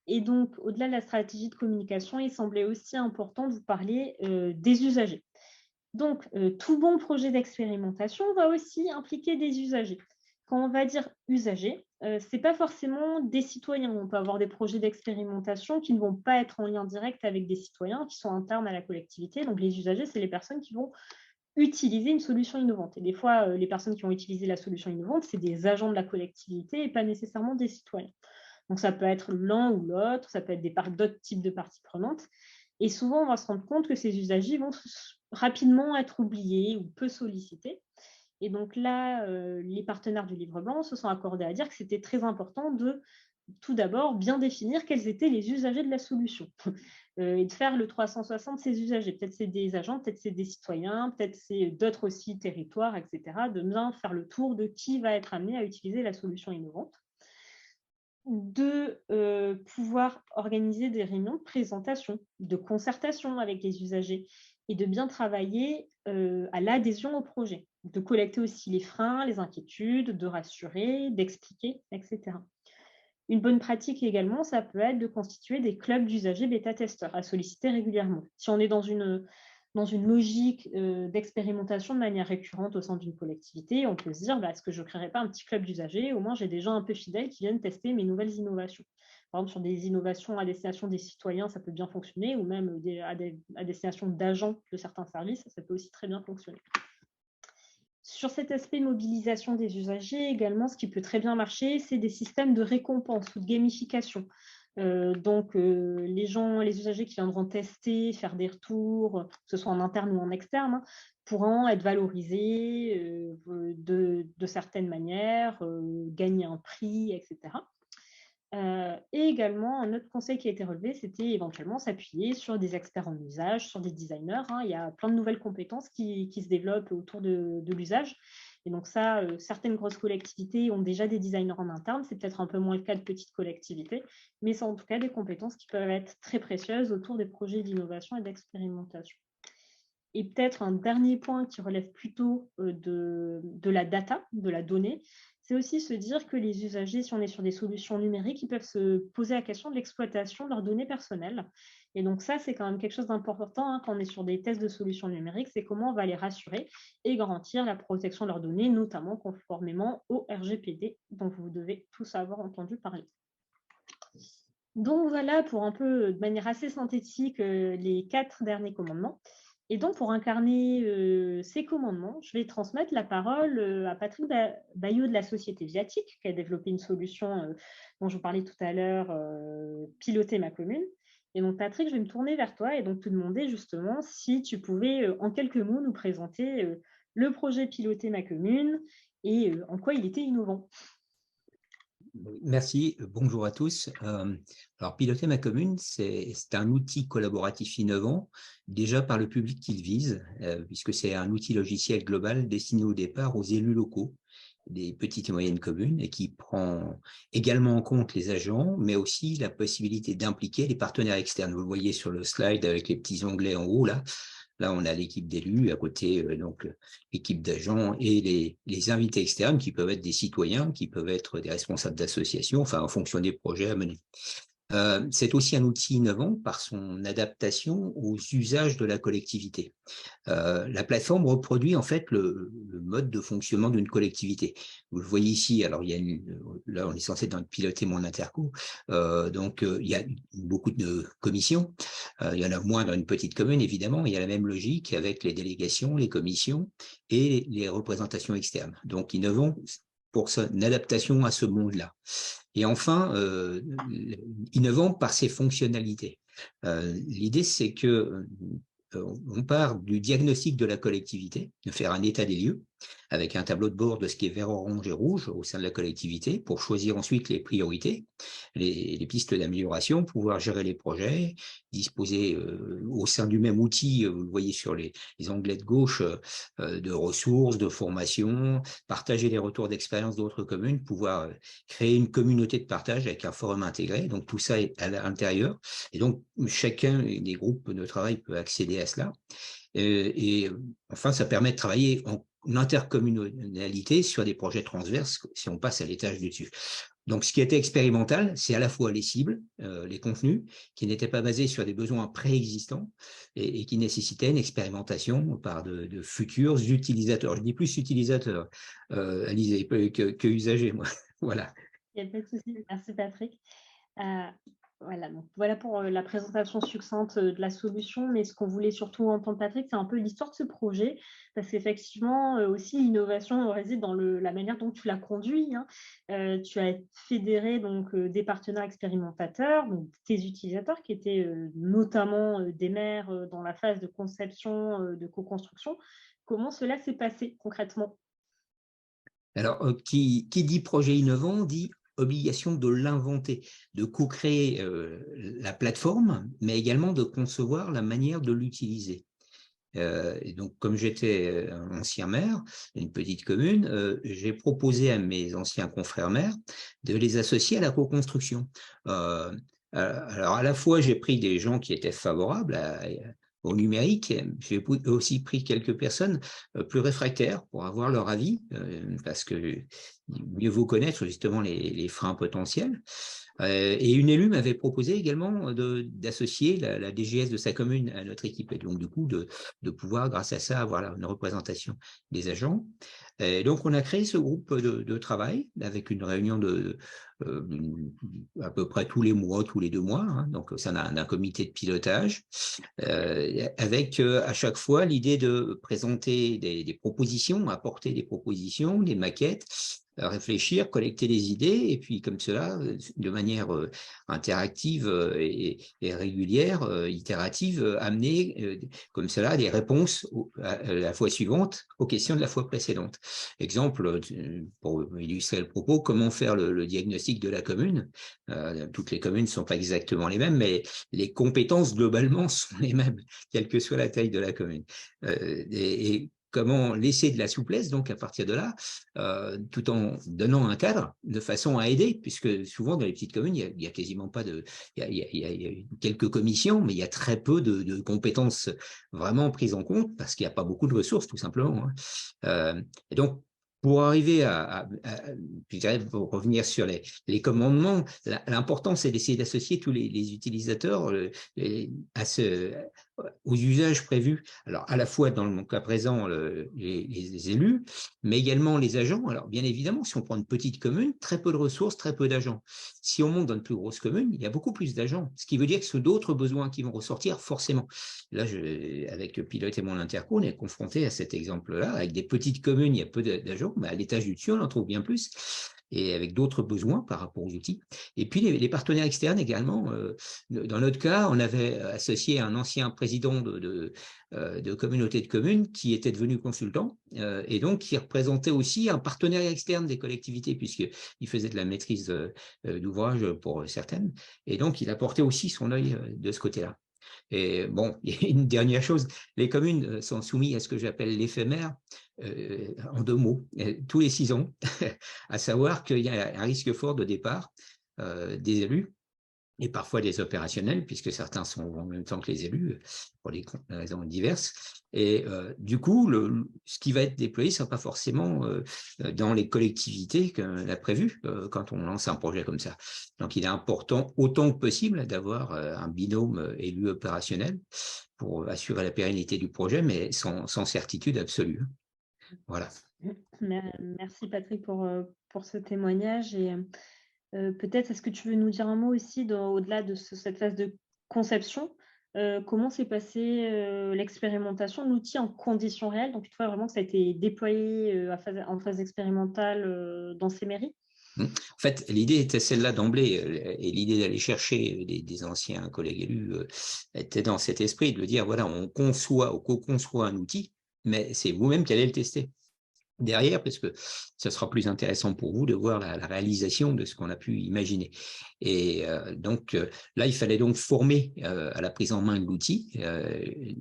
Et donc, au-delà de la stratégie de communication, il semblait aussi important de vous parler des usagers. Donc, tout bon projet d'expérimentation va aussi impliquer des usagers. Quand on va dire usagers, ce n'est pas forcément des citoyens. On peut avoir des projets d'expérimentation qui ne vont pas être en lien direct avec des citoyens qui sont internes à la collectivité. Donc, les usagers, c'est les personnes qui vont utiliser une solution innovante. Et des fois, les personnes qui vont utiliser la solution innovante, c'est des agents de la collectivité et pas nécessairement des citoyens. Donc, ça peut être l'un ou l'autre, ça peut être d'autres types de parties prenantes. Et souvent, on va se rendre compte que ces usagers vont rapidement être oubliés ou peu sollicités. Et donc là, les partenaires du Livre blanc se sont accordés à dire que c'était très important de, tout d'abord, bien définir quels étaient les usagers de la solution et de faire le 360 de ces usagers. Peut-être c'est des agents, peut-être c'est des citoyens, peut-être c'est d'autres aussi territoires, etc. De bien faire le tour de qui va être amené à utiliser la solution innovante. De pouvoir organiser des réunions de présentation, de concertation avec les usagers et de bien travailler à l'adhésion au projet, de collecter aussi les freins, les inquiétudes, de rassurer, d'expliquer, etc. Une bonne pratique également, ça peut être de constituer des clubs d'usagers bêta-testeurs à solliciter régulièrement. Si on est dans une logique d'expérimentation de manière récurrente au sein d'une collectivité, on peut se dire, est-ce que je ne créerai pas un petit club d'usagers? Au moins, j'ai des gens un peu fidèles qui viennent tester mes nouvelles innovations. Par exemple, sur des innovations à destination des citoyens, ça peut bien fonctionner, ou même à destination d'agents de certains services, ça peut aussi très bien fonctionner. Sur cet aspect mobilisation des usagers, également, ce qui peut très bien marcher, c'est des systèmes de récompense ou de gamification. Les usagers qui viendront tester, faire des retours, que ce soit en interne ou en externe, pourront être valorisés de certaines manières, gagner un prix, etc. Et également, un autre conseil qui a été relevé, c'était éventuellement s'appuyer sur des experts en usage, sur des designers. Il y a plein de nouvelles compétences qui se développent autour de l'usage. Et donc ça, certaines grosses collectivités ont déjà des designers en interne. C'est peut-être un peu moins le cas de petites collectivités, mais c'est en tout cas des compétences qui peuvent être très précieuses autour des projets d'innovation et d'expérimentation. Et peut-être un dernier point qui relève plutôt de la data, de la donnée, c'est aussi se dire que les usagers, si on est sur des solutions numériques, ils peuvent se poser la question de l'exploitation de leurs données personnelles. Et donc ça, c'est quand même quelque chose d'important quand on est sur des tests de solutions numériques, c'est comment on va les rassurer et garantir la protection de leurs données, notamment conformément au RGPD, dont vous devez tous avoir entendu parler. Donc voilà, pour un peu, de manière assez synthétique, les 4 derniers commandements. Et donc, pour incarner ces commandements, je vais transmettre la parole à Patrick Bayot de la Société Viatique, qui a développé une solution dont je vous parlais tout à l'heure, Piloter ma commune. Et donc, Patrick, je vais me tourner vers toi et donc te demander justement si tu pouvais, en quelques mots, nous présenter le projet Piloter ma commune et en quoi il était innovant. Merci, bonjour à tous. Alors, Piloter ma commune, c'est un outil collaboratif innovant, déjà par le public qu'il vise, puisque c'est un outil logiciel global destiné au départ aux élus locaux des petites et moyennes communes et qui prend également en compte les agents, mais aussi la possibilité d'impliquer les partenaires externes. Vous le voyez sur le slide avec les petits onglets en haut, là. Là, on a l'équipe d'élus, à côté, donc l'équipe d'agents et les invités externes qui peuvent être des citoyens, qui peuvent être des responsables d'associations, enfin, en fonction des projets à mener. C'est aussi un outil innovant par son adaptation aux usages de la collectivité. La plateforme reproduit en fait le mode de fonctionnement d'une collectivité. Vous le voyez ici, alors il y a là on est censé piloter mon interco, il y a beaucoup de commissions, il y en a moins dans une petite commune évidemment, il y a la même logique avec les délégations, les commissions et les représentations externes. Donc innovant pour son adaptation à ce monde-là. Et enfin, innovant par ses fonctionnalités. L'idée, c'est que on part du diagnostic de la collectivité, de faire un état des lieux, avec un tableau de bord de ce qui est vert, orange et rouge au sein de la collectivité, pour choisir ensuite les priorités, les pistes d'amélioration, pouvoir gérer les projets, disposer au sein du même outil, vous le voyez sur les onglets de gauche, de ressources, de formation, partager les retours d'expérience d'autres communes, pouvoir créer une communauté de partage avec un forum intégré, donc tout ça est à l'intérieur, et donc chacun des groupes de travail peut accéder à cela, et enfin ça permet de travailler en intercommunalité sur des projets transverses si on passe à l'étage du dessus. Donc, ce qui était expérimental, c'est à la fois les cibles, les contenus, qui n'étaient pas basés sur des besoins préexistants et qui nécessitaient une expérimentation par de futurs utilisateurs. Je dis plus utilisateurs, Alizée, que usagers, moi. Voilà. Il n'y a pas de souci. Merci, Patrick. Voilà, donc voilà pour la présentation succincte de la solution, mais ce qu'on voulait surtout entendre, Patrick, c'est un peu l'histoire de ce projet, parce qu'effectivement, aussi, l'innovation réside dans la manière dont tu l'as conduit, hein. Tu as fédéré donc des partenaires expérimentateurs, donc tes utilisateurs qui étaient notamment des maires dans la phase de conception, de co-construction. Comment cela s'est passé concrètement? Alors, qui dit projet innovant dit obligation de l'inventer, de co-créer la plateforme, mais également de concevoir la manière de l'utiliser. Et donc, comme j'étais un ancien maire d'une petite commune, j'ai proposé à mes anciens confrères maires de les associer à la co-construction. Alors, à la fois, j'ai pris des gens qui étaient favorables au numérique. J'ai aussi pris quelques personnes plus réfractaires pour avoir leur avis, parce que mieux vaut connaître justement les freins potentiels. Et une élue m'avait proposé également d'associer la DGS de sa commune à notre équipe, et donc du coup de pouvoir, grâce à ça, avoir une représentation des agents. Et donc on a créé ce groupe de travail avec une réunion à peu près tous les mois, tous les 2 mois, hein, donc ça d'un comité de pilotage, avec à chaque fois l'idée de présenter des propositions, apporter des propositions, des maquettes, réfléchir, collecter des idées, et puis comme cela, de manière interactive et régulière, itérative, amener comme cela des réponses à la fois suivante aux questions de la fois précédente. Exemple, pour illustrer le propos, comment faire le diagnostic de la commune. Toutes les communes ne sont pas exactement les mêmes, mais les compétences globalement sont les mêmes, quelle que soit la taille de la commune. Et comment laisser de la souplesse, donc à partir de là, tout en donnant un cadre de façon à aider, puisque souvent dans les petites communes, il y a quasiment pas de... Il y a quelques commissions, mais il y a très peu de compétences vraiment prises en compte, parce qu'il n'y a pas beaucoup de ressources, tout simplement, hein. Et donc, pour arriver je dirais, pour revenir sur les commandements, l'important, c'est d'essayer d'associer tous les utilisateurs aux usages prévus. Alors, à la fois, dans le cas présent, les élus, mais également les agents. Alors, bien évidemment, si on prend une petite commune, très peu de ressources, très peu d'agents. Si on monte dans une plus grosse commune, il y a beaucoup plus d'agents, ce qui veut dire que ce sont d'autres besoins qui vont ressortir forcément. Là, avec le pilote et mon interco, on est confronté à cet exemple-là. Avec des petites communes, il y a peu d'agents, mais à l'étage du dessus, on en trouve bien plus, et avec d'autres besoins par rapport aux outils. Et puis, les partenaires externes également. Dans notre cas, on avait associé un ancien président de communauté de communes qui était devenu consultant, et donc qui représentait aussi un partenaire externe des collectivités, puisqu'il faisait de la maîtrise d'ouvrage pour certaines. Et donc, il apportait aussi son œil de ce côté-là. Et bon, il y a une dernière chose, les communes sont soumises à ce que j'appelle l'éphémère, en 2 mots, tous les 6 ans, à savoir qu'il y a un risque fort de départ des élus, et parfois des opérationnels, puisque certains sont en même temps que les élus, pour des raisons diverses. Et du coup, ce qui va être déployé ne sera pas forcément dans les collectivités qu'on a prévu quand on lance un projet comme ça. Donc, il est important, autant que possible, d'avoir un binôme élu opérationnel pour assurer la pérennité du projet, mais sans certitude absolue. Voilà. Merci Patrick pour ce témoignage. Et peut-être, est-ce que tu veux nous dire un mot aussi au-delà de cette phase de conception, comment s'est passée l'expérimentation de l'outil en conditions réelles? Donc, tu vois vraiment que ça a été déployé en phase expérimentale dans ces mairies? En fait, l'idée était celle-là d'emblée, et l'idée d'aller chercher des anciens collègues élus était dans cet esprit de dire, voilà, on co-conçoit un outil, mais c'est vous-même qui allez le tester derrière, parce que ça sera plus intéressant pour vous de voir la réalisation de ce qu'on a pu imaginer. Et donc là, il fallait donc former à la prise en main de l'outil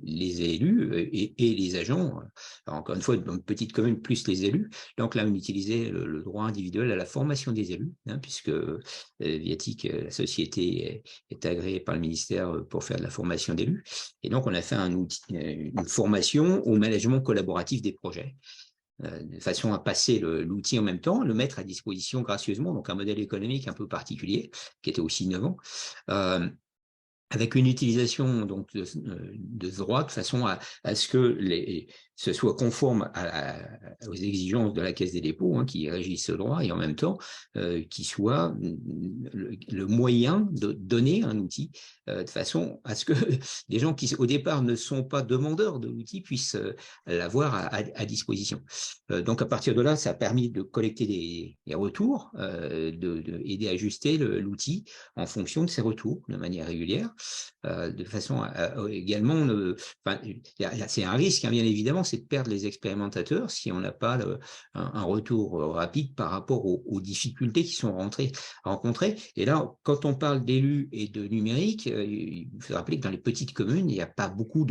les élus et les agents. Alors, encore une fois, dans une petite commune, plus les élus. Donc là, on utilisait le droit individuel à la formation des élus, hein, puisque Viatic, la société, est agréée par le ministère pour faire de la formation d'élus. Et donc, on a fait une formation au management collaboratif des projets, de façon à passer l'outil en même temps, le mettre à disposition gracieusement, donc un modèle économique un peu particulier, qui était aussi innovant, avec une utilisation donc de ce droit, de façon à ce que ce soit conforme aux exigences de la Caisse des dépôts qui régissent ce droit et en même temps qui soit le moyen de donner un outil de façon à ce que des gens qui au départ ne sont pas demandeurs de l'outil puissent l'avoir à disposition. Donc à partir de là, ça a permis de collecter des retours, et d'ajuster l'outil en fonction de ces retours de manière régulière, de façon également, c'est un risque bien évidemment, c'est de perdre les expérimentateurs si on n'a pas un retour rapide par rapport aux difficultés qui sont rencontrées. Et là, quand on parle d'élus et de numérique, il faut rappeler que dans les petites communes, il n'y a pas beaucoup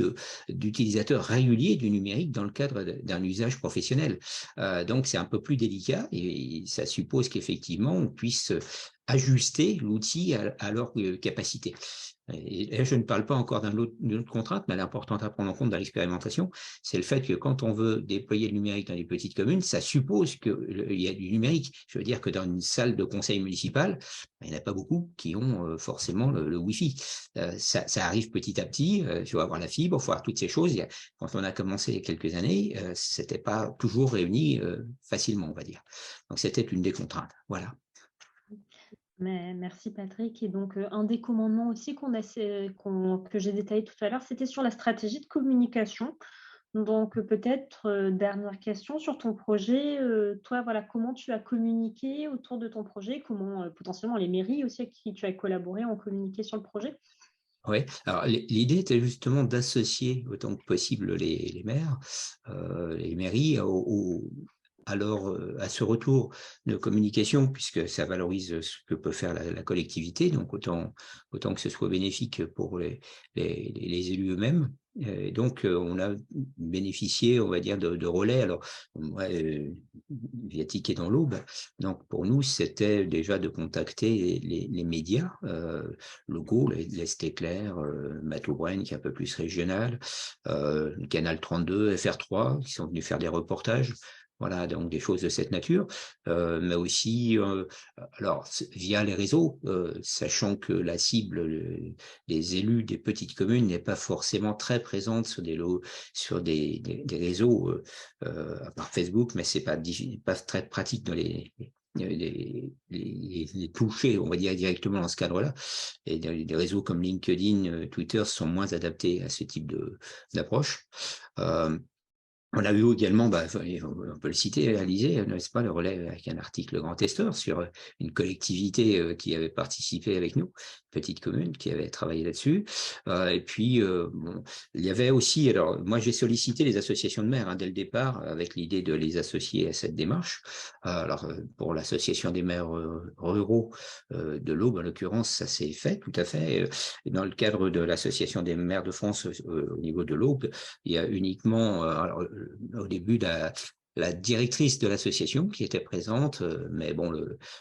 d'utilisateurs réguliers du numérique dans le cadre d'un usage professionnel. Donc, c'est un peu plus délicat et ça suppose qu'effectivement, on puisse ajuster l'outil à leur capacité. Et là, je ne parle pas encore d'une autre contrainte, mais elle est importante à prendre en compte dans l'expérimentation, c'est le fait que quand on veut déployer le numérique dans les petites communes, ça suppose qu'il y a du numérique. Je veux dire que dans une salle de conseil municipal, il n'y en a pas beaucoup qui ont forcément le Wi-Fi. Ça arrive petit à petit, il faut avoir la fibre, il faut avoir toutes ces choses. Quand on a commencé il y a quelques années, ce n'était pas toujours réuni facilement, on va dire. Donc, c'était une des contraintes. Voilà. Mais merci Patrick. Et donc, un des commandements aussi que j'ai détaillé tout à l'heure, c'était sur la stratégie de communication. Donc, peut-être, dernière question sur ton projet. Toi, voilà, comment tu as communiqué autour de ton projet? Comment potentiellement les mairies aussi avec qui tu as collaboré ont communiqué sur le projet? Oui, alors l'idée était justement d'associer autant que possible les maires, les mairies à ce retour de communication, puisque ça valorise ce que peut faire la collectivité, donc autant que ce soit bénéfique pour les élus eux-mêmes. Donc, on a bénéficié, on va dire, de relais. Alors, moi, via Ticket dans l'Aube, donc pour nous, c'était déjà de contacter les médias locaux, l'Est Éclair, Mato Brenne, qui est un peu plus régional, Canal 32, FR3, qui sont venus faire des reportages. Voilà, donc des choses de cette nature, mais aussi, alors via les réseaux, sachant que la cible des élus des petites communes n'est pas forcément très présente sur des réseaux, à part Facebook, mais c'est pas très pratique dans les toucher, on va dire, directement dans ce cadre-là. Et des réseaux comme LinkedIn, Twitter sont moins adaptés à ce type d'approche. On a vu également, on peut le citer, réalisé, n'est-ce pas, le relais avec un article Grand Testeur sur une collectivité qui avait participé avec nous, petite commune qui avait travaillé là-dessus. Et puis, il y avait aussi, alors moi j'ai sollicité les associations de maires dès le départ avec l'idée de les associer à cette démarche. Alors pour l'association des maires ruraux de l'Aube, en l'occurrence, ça s'est fait tout à fait. Dans le cadre de l'association des maires de France au niveau de l'Aube, il y a uniquement, au début, la directrice de l'association qui était présente, mais bon,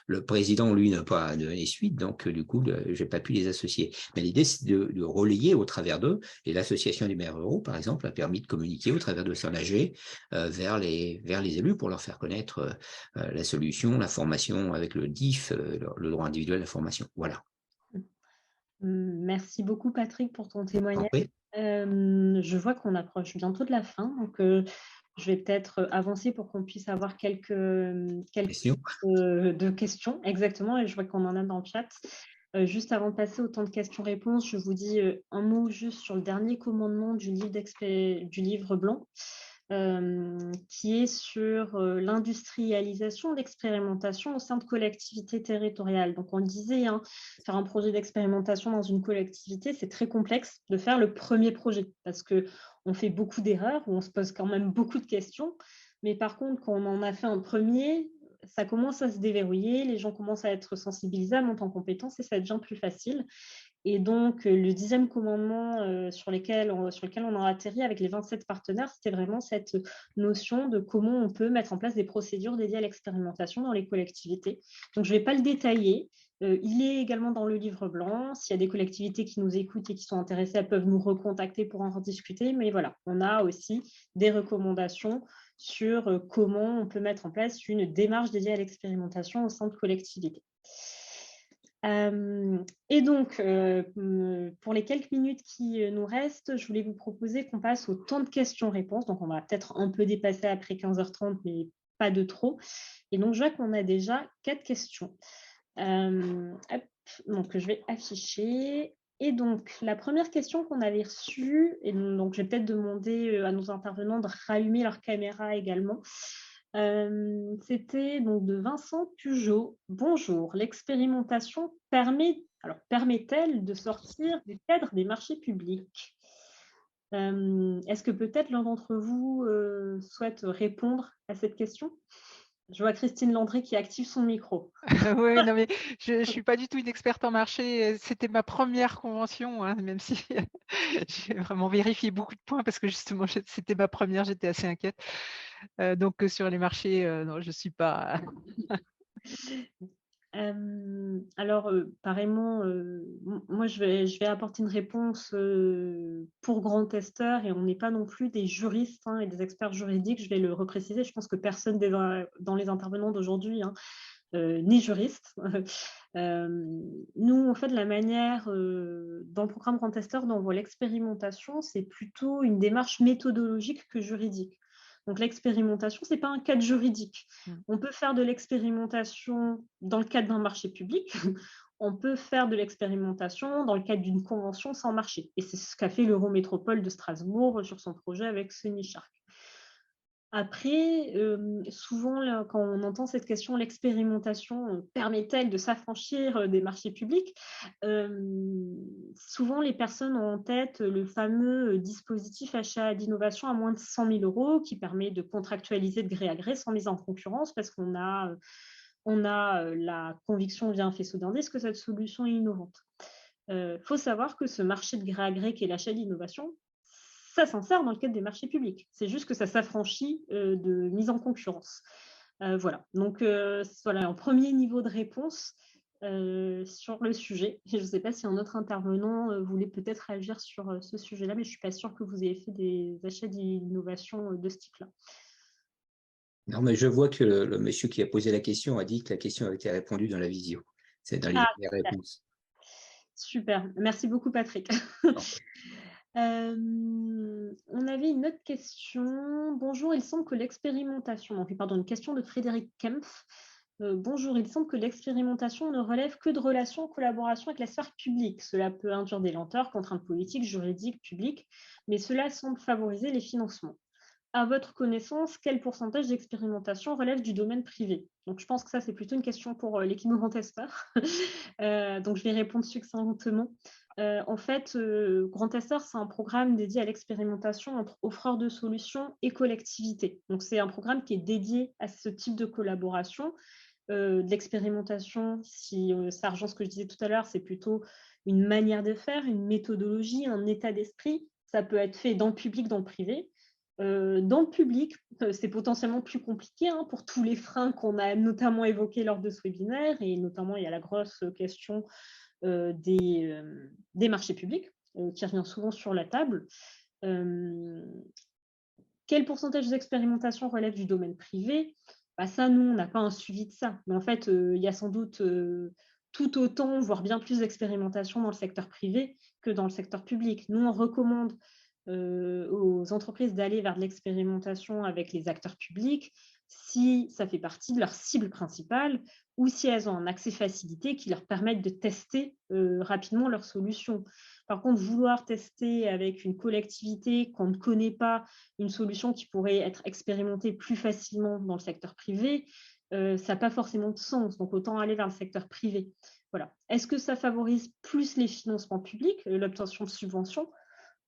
le président, lui, n'a pas donné suite, donc du coup, je n'ai pas pu les associer. Mais l'idée, c'est de relayer au travers d'eux, et l'association des maires ruraux, par exemple, a permis de communiquer au travers de son AG vers les élus pour leur faire connaître la solution, la formation avec le DIF, le droit individuel à la formation. Voilà. Merci beaucoup Patrick pour ton témoignage. Oui. Je vois qu'on approche bientôt de la fin, donc je vais peut-être avancer pour qu'on puisse avoir quelques Question. de questions. Exactement, et je vois qu'on en a dans le chat. Juste avant de passer au temps de questions-réponses, je vous dis un mot juste sur le dernier commandement du livre blanc, qui est sur l'industrialisation, l'expérimentation au sein de collectivités territoriales. Donc, on le disait, faire un projet d'expérimentation dans une collectivité, c'est très complexe de faire le premier projet parce qu'on fait beaucoup d'erreurs, on se pose quand même beaucoup de questions. Mais par contre, quand on en a fait un premier, ça commence à se déverrouiller, les gens commencent à être sensibilisés, à monter en compétences et ça devient plus facile. Et donc, le 10e commandement sur lequel on a atterri avec les 27 partenaires, c'était vraiment cette notion de comment on peut mettre en place des procédures dédiées à l'expérimentation dans les collectivités. Donc, je ne vais pas le détailler. Il est également dans le livre blanc. S'il y a des collectivités qui nous écoutent et qui sont intéressées, elles peuvent nous recontacter pour en rediscuter. Mais voilà, on a aussi des recommandations sur comment on peut mettre en place une démarche dédiée à l'expérimentation au sein de collectivités. Et donc, pour les quelques minutes qui nous restent, je voulais vous proposer qu'on passe au temps de questions-réponses. Donc, on va peut-être un peu dépasser après 15h30, mais pas de trop. Et donc, je vois qu'on a déjà 4 questions. Hop, donc, je vais afficher. Et donc, la première question qu'on avait reçue, et donc je vais peut-être demander à nos intervenants de rallumer leur caméra également. C'était donc de Vincent Pugeot. Bonjour, l'expérimentation permet-elle de sortir du cadre des marchés publics? Est-ce que peut-être l'un d'entre vous souhaite répondre à cette question? Je vois Christine Landry qui active son micro. Oui, non, mais je ne suis pas du tout une experte en marché. C'était ma première convention, hein, même si j'ai vraiment vérifié beaucoup de points parce que justement, c'était ma première, j'étais assez inquiète. Donc, sur les marchés, non, je ne suis pas. Alors, pareillement, moi, je vais apporter une réponse pour grands testeurs et on n'est pas non plus des juristes et des experts juridiques. Je vais le repréciser. Je pense que personne dans les intervenants d'aujourd'hui n'est juriste. Nous, en fait, la manière dans le programme Grand Testeur dont on voit l'expérimentation, c'est plutôt une démarche méthodologique que juridique. Donc, l'expérimentation, ce n'est pas un cadre juridique. On peut faire de l'expérimentation dans le cadre d'un marché public. On peut faire de l'expérimentation dans le cadre d'une convention sans marché. Et c'est ce qu'a fait l'Eurométropole de Strasbourg sur son projet avec Sony Shark. Après, souvent, là, quand on entend cette question, l'expérimentation permet-elle de s'affranchir des marchés publics? Souvent, les personnes ont en tête le fameux dispositif achat d'innovation à moins de 100 000 € qui permet de contractualiser de gré à gré sans mise en concurrence parce qu'on a, la conviction via un faisceau d'indices que cette solution est innovante. Faut savoir que ce marché de gré à gré qui est l'achat d'innovation, ça s'insère dans le cadre des marchés publics. C'est juste que ça s'affranchit de mise en concurrence. Voilà. Donc, voilà, un premier niveau de réponse sur le sujet. Je ne sais pas si un autre intervenant voulait peut-être agir sur ce sujet-là, mais je ne suis pas sûre que vous ayez fait des achats d'innovation de ce type-là. Non, mais je vois que le monsieur qui a posé la question a dit que la question a été répondue dans la visio. C'est dans les réponses. Super. Merci beaucoup, Patrick. On avait une autre question. Bonjour, il semble que l'expérimentation, une question de Frédéric Kempf. Bonjour, il semble que l'expérimentation ne relève que de relations en collaboration avec la sphère publique. Cela peut induire des lenteurs, contraintes politiques, juridiques, publiques, mais cela semble favoriser les financements. À votre connaissance, quel pourcentage d'expérimentation relève du domaine privé? Donc, je pense que ça, c'est plutôt une question pour l'équipe Grand Testeur. Donc, je vais répondre succinctement. En fait, Grand Testeur, c'est un programme dédié à l'expérimentation entre offreurs de solutions et collectivités. Donc, c'est un programme qui est dédié à ce type de collaboration. De l'expérimentation, si ça rejoint ce que je disais tout à l'heure, c'est plutôt une manière de faire, une méthodologie, un état d'esprit. Ça peut être fait dans le public, dans le privé. Dans le public, c'est potentiellement plus compliqué pour tous les freins qu'on a notamment évoqués lors de ce webinaire, et notamment il y a la grosse question des marchés publics qui revient souvent sur la table. Quel pourcentage d'expérimentation relève du domaine privé? Ça, nous, on n'a pas un suivi de ça. Mais en fait, il y a sans doute tout autant, voire bien plus d'expérimentation dans le secteur privé que dans le secteur public. Nous, on recommande aux entreprises d'aller vers de l'expérimentation avec les acteurs publics si ça fait partie de leur cible principale ou si elles ont un accès facilité qui leur permette de tester rapidement leurs solutions. Par contre, vouloir tester avec une collectivité qu'on ne connaît pas, une solution qui pourrait être expérimentée plus facilement dans le secteur privé, ça n'a pas forcément de sens. Donc, autant aller vers le secteur privé. Voilà. Est-ce que ça favorise plus les financements publics, l'obtention de subventions?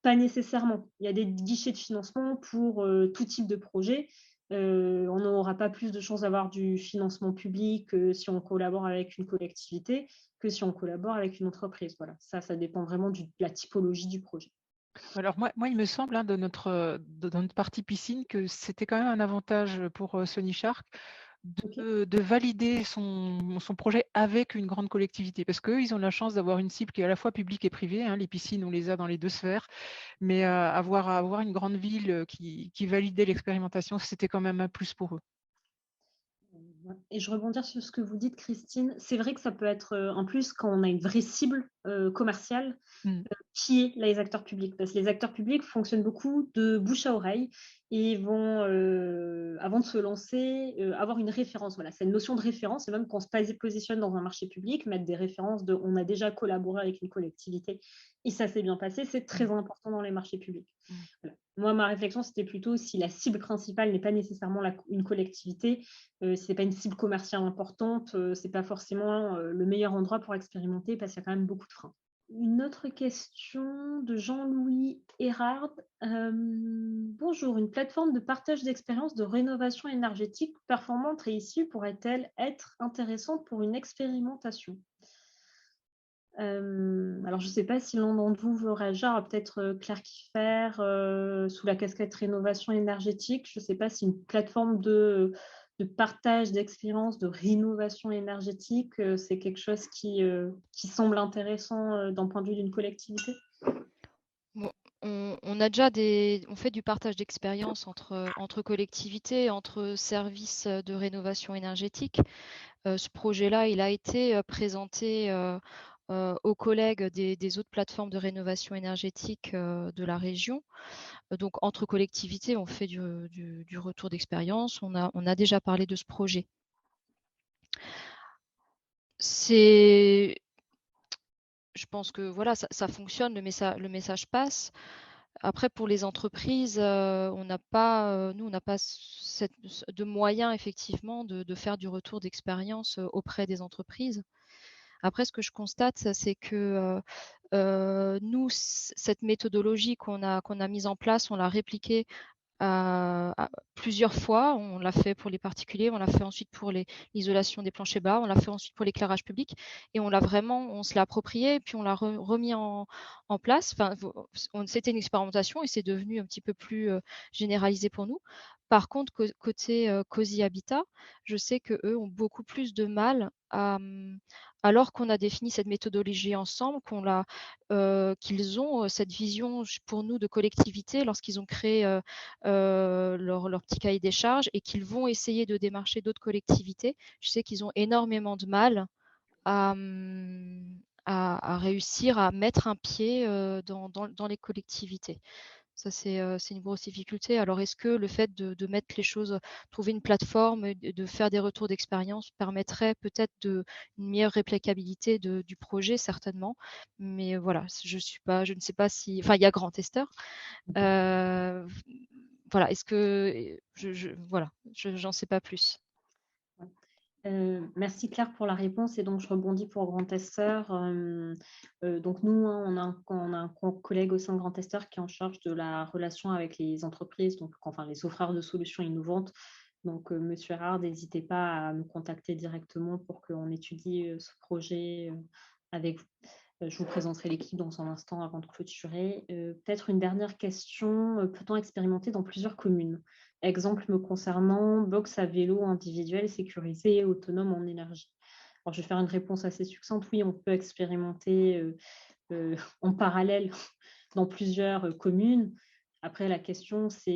Pas nécessairement. Il y a des guichets de financement pour tout type de projet. On n'aura pas plus de chances d'avoir du financement public si on collabore avec une collectivité que si on collabore avec une entreprise. Voilà, ça dépend vraiment de la typologie du projet. Alors moi, il me semble dans notre partie piscine que c'était quand même un avantage pour Sony Shark de valider son projet avec une grande collectivité, parce qu'eux, ils ont la chance d'avoir une cible qui est à la fois publique et privée. Les piscines, on les a dans les deux sphères, mais avoir une grande ville qui validait l'expérimentation, c'était quand même un plus pour eux. Et je rebondis sur ce que vous dites, Christine. C'est vrai que ça peut être en plus quand on a une vraie cible commerciale Mm. qui est les acteurs publics. Parce que les acteurs publics fonctionnent beaucoup de bouche à oreille et vont, avant de se lancer, avoir une référence. Voilà, c'est une notion de référence. Et même quand on se positionne dans un marché public, mettre des références de on a déjà collaboré avec une collectivité et ça s'est bien passé, c'est très important dans les marchés publics. Mm. Voilà. Moi, ma réflexion, c'était plutôt si la cible principale n'est pas nécessairement une collectivité, si ce n'est pas une cible commerciale importante, ce n'est pas forcément le meilleur endroit pour expérimenter parce qu'il y a quand même beaucoup de freins. Une autre question de Jean-Louis Hérard. Bonjour, une plateforme de partage d'expériences de rénovation énergétique performante et issue pourrait-elle être intéressante pour une expérimentation? Alors, je ne sais pas si l'un d'entre vous veut réagir, peut-être Claire Kiffer, sous la casquette rénovation énergétique. Je ne sais pas si une plateforme de partage d'expériences de rénovation énergétique, c'est quelque chose qui semble intéressant d'un point de vue d'une collectivité. Bon, on fait du partage d'expérience entre collectivités, entre services de rénovation énergétique. Ce projet-là, il a été présenté aux collègues des autres plateformes de rénovation énergétique de la région. Donc, entre collectivités, on fait du retour d'expérience. On a déjà parlé de ce projet. Je pense que voilà, ça fonctionne, le message passe. Après, pour les entreprises, on n'a pas de moyens effectivement de faire du retour d'expérience auprès des entreprises. Après, ce que je constate, c'est que nous, cette méthodologie qu'on a mise en place, on l'a répliquée plusieurs fois. On l'a fait pour les particuliers, on l'a fait ensuite pour l'isolation des planchers bas, on l'a fait ensuite pour l'éclairage public et on se l'a approprié, puis on l'a remis en place. Enfin, c'était une expérimentation et c'est devenu un petit peu plus généralisé pour nous. Par contre, côté Cozy Habitat, je sais qu'eux ont beaucoup plus de mal alors qu'on a défini cette méthodologie ensemble, qu'ils ont cette vision pour nous de collectivité lorsqu'ils ont créé leur petit cahier des charges et qu'ils vont essayer de démarcher d'autres collectivités. Je sais qu'ils ont énormément de mal à réussir à mettre un pied dans les collectivités. Ça, c'est une grosse difficulté. Alors, est-ce que le fait de mettre les choses, trouver une plateforme, de faire des retours d'expérience permettrait peut-être une meilleure réplicabilité du projet? Certainement. Mais voilà, je ne sais pas si... Enfin, il y a Grand Testeur. Voilà, est-ce que... Voilà, j'en sais pas plus. Merci Claire pour la réponse et donc je rebondis pour Grand Testeur. Donc nous, on a un collègue au sein de Grand Testeur qui est en charge de la relation avec les entreprises, donc enfin les offreurs de solutions innovantes. Donc Monsieur Erard, n'hésitez pas à nous contacter directement pour qu'on étudie ce projet avec vous. Je vous présenterai l'équipe dans un instant avant de clôturer. Peut-être une dernière question. Peut-on expérimenter dans plusieurs communes? Exemple me concernant, box à vélo individuel, sécurisé et autonome en énergie. Alors, je vais faire une réponse assez succincte. Oui, on peut expérimenter en parallèle dans plusieurs communes. Après, la question, c'est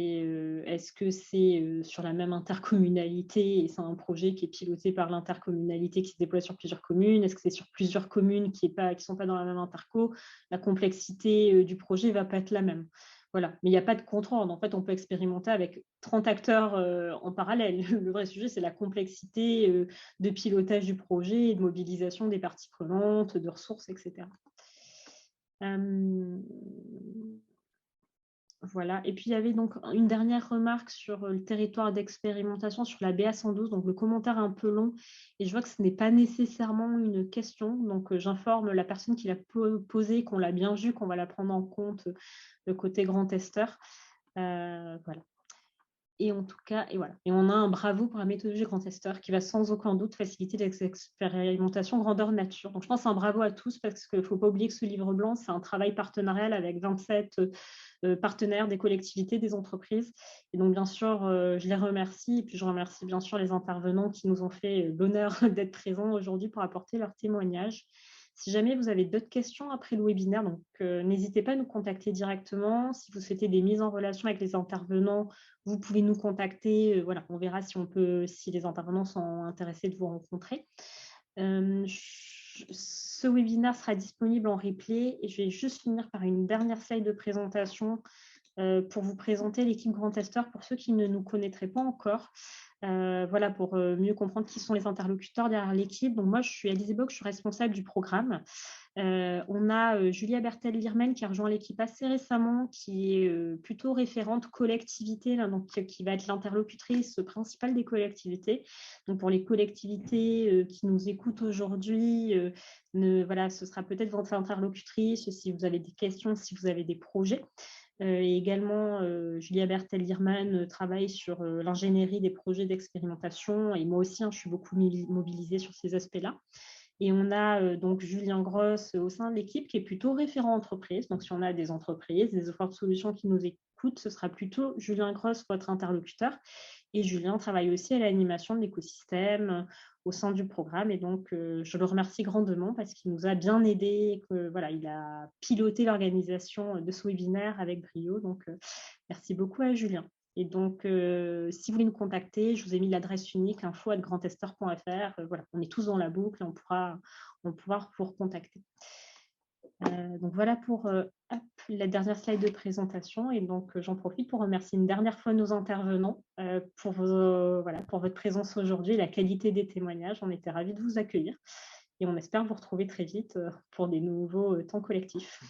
est-ce que c'est sur la même intercommunalité et c'est un projet qui est piloté par l'intercommunalité qui se déploie sur plusieurs communes? Est-ce que c'est sur plusieurs communes qui ne sont pas dans la même interco? La complexité du projet ne va pas être la même. Voilà. Mais il n'y a pas de contre-ordre. En fait, on peut expérimenter avec 30 acteurs en parallèle. Le vrai sujet, c'est la complexité de pilotage du projet et de mobilisation des parties prenantes, de ressources, etc. Voilà. Et puis, il y avait donc une dernière remarque sur le territoire d'expérimentation sur la BA112. Donc, le commentaire est un peu long et je vois que ce n'est pas nécessairement une question. Donc, j'informe la personne qui l'a posée, qu'on l'a bien vu, qu'on va la prendre en compte le côté grand testeur. Voilà. Et en tout cas, et voilà. Et on a un bravo pour la méthodologie grand testeur qui va sans aucun doute faciliter les expérimentations grandeur nature. Donc, je pense un bravo à tous parce qu'il ne faut pas oublier que ce livre blanc, c'est un travail partenarial avec 27 partenaires des collectivités, des entreprises. Et donc, bien sûr, je les remercie. Et puis, je remercie bien sûr les intervenants qui nous ont fait l'honneur d'être présents aujourd'hui pour apporter leur témoignage. Si jamais vous avez d'autres questions après le webinaire, donc n'hésitez pas à nous contacter directement. Si vous souhaitez des mises en relation avec les intervenants, vous pouvez nous contacter. Voilà, on verra si les intervenants sont intéressés de vous rencontrer. Ce webinaire sera disponible en replay et je vais juste finir par une dernière slide de présentation pour vous présenter l'équipe Grand Testeur pour ceux qui ne nous connaîtraient pas encore. Voilà, pour mieux comprendre qui sont les interlocuteurs derrière l'équipe. Donc moi, je suis Alizé Bock, je suis responsable du programme. On a Julia Bertel-Lirmen qui a rejoint l'équipe assez récemment, qui est plutôt référente collectivité, là, donc, qui va être l'interlocutrice principale des collectivités. Donc pour les collectivités qui nous écoutent aujourd'hui, voilà, ce sera peut-être votre interlocutrice si vous avez des questions, si vous avez des projets. Et également, Julia Bertel-Lirman travaille sur l'ingénierie des projets d'expérimentation. Et moi aussi, je suis beaucoup mobilisée sur ces aspects-là. Et on a donc Julien Gross au sein de l'équipe qui est plutôt référent entreprise. Donc, si on a des entreprises, des offres de solutions qui nous écoutent, ce sera plutôt Julien Gross, votre interlocuteur. Et Julien travaille aussi à l'animation de l'écosystème au sein du programme. Et donc, je le remercie grandement parce qu'il nous a bien aidés. Voilà, il a piloté l'organisation de ce webinaire avec brio. Donc, merci beaucoup à Julien. Et donc, si vous voulez nous contacter, je vous ai mis l'adresse unique, info@grandtester.fr. Voilà, on est tous dans la boucle et on pourra vous recontacter. Donc, voilà pour la dernière slide de présentation. Et donc, j'en profite pour remercier une dernière fois nos intervenants pour votre présence aujourd'hui et la qualité des témoignages. On était ravis de vous accueillir et on espère vous retrouver très vite pour des nouveaux temps collectifs.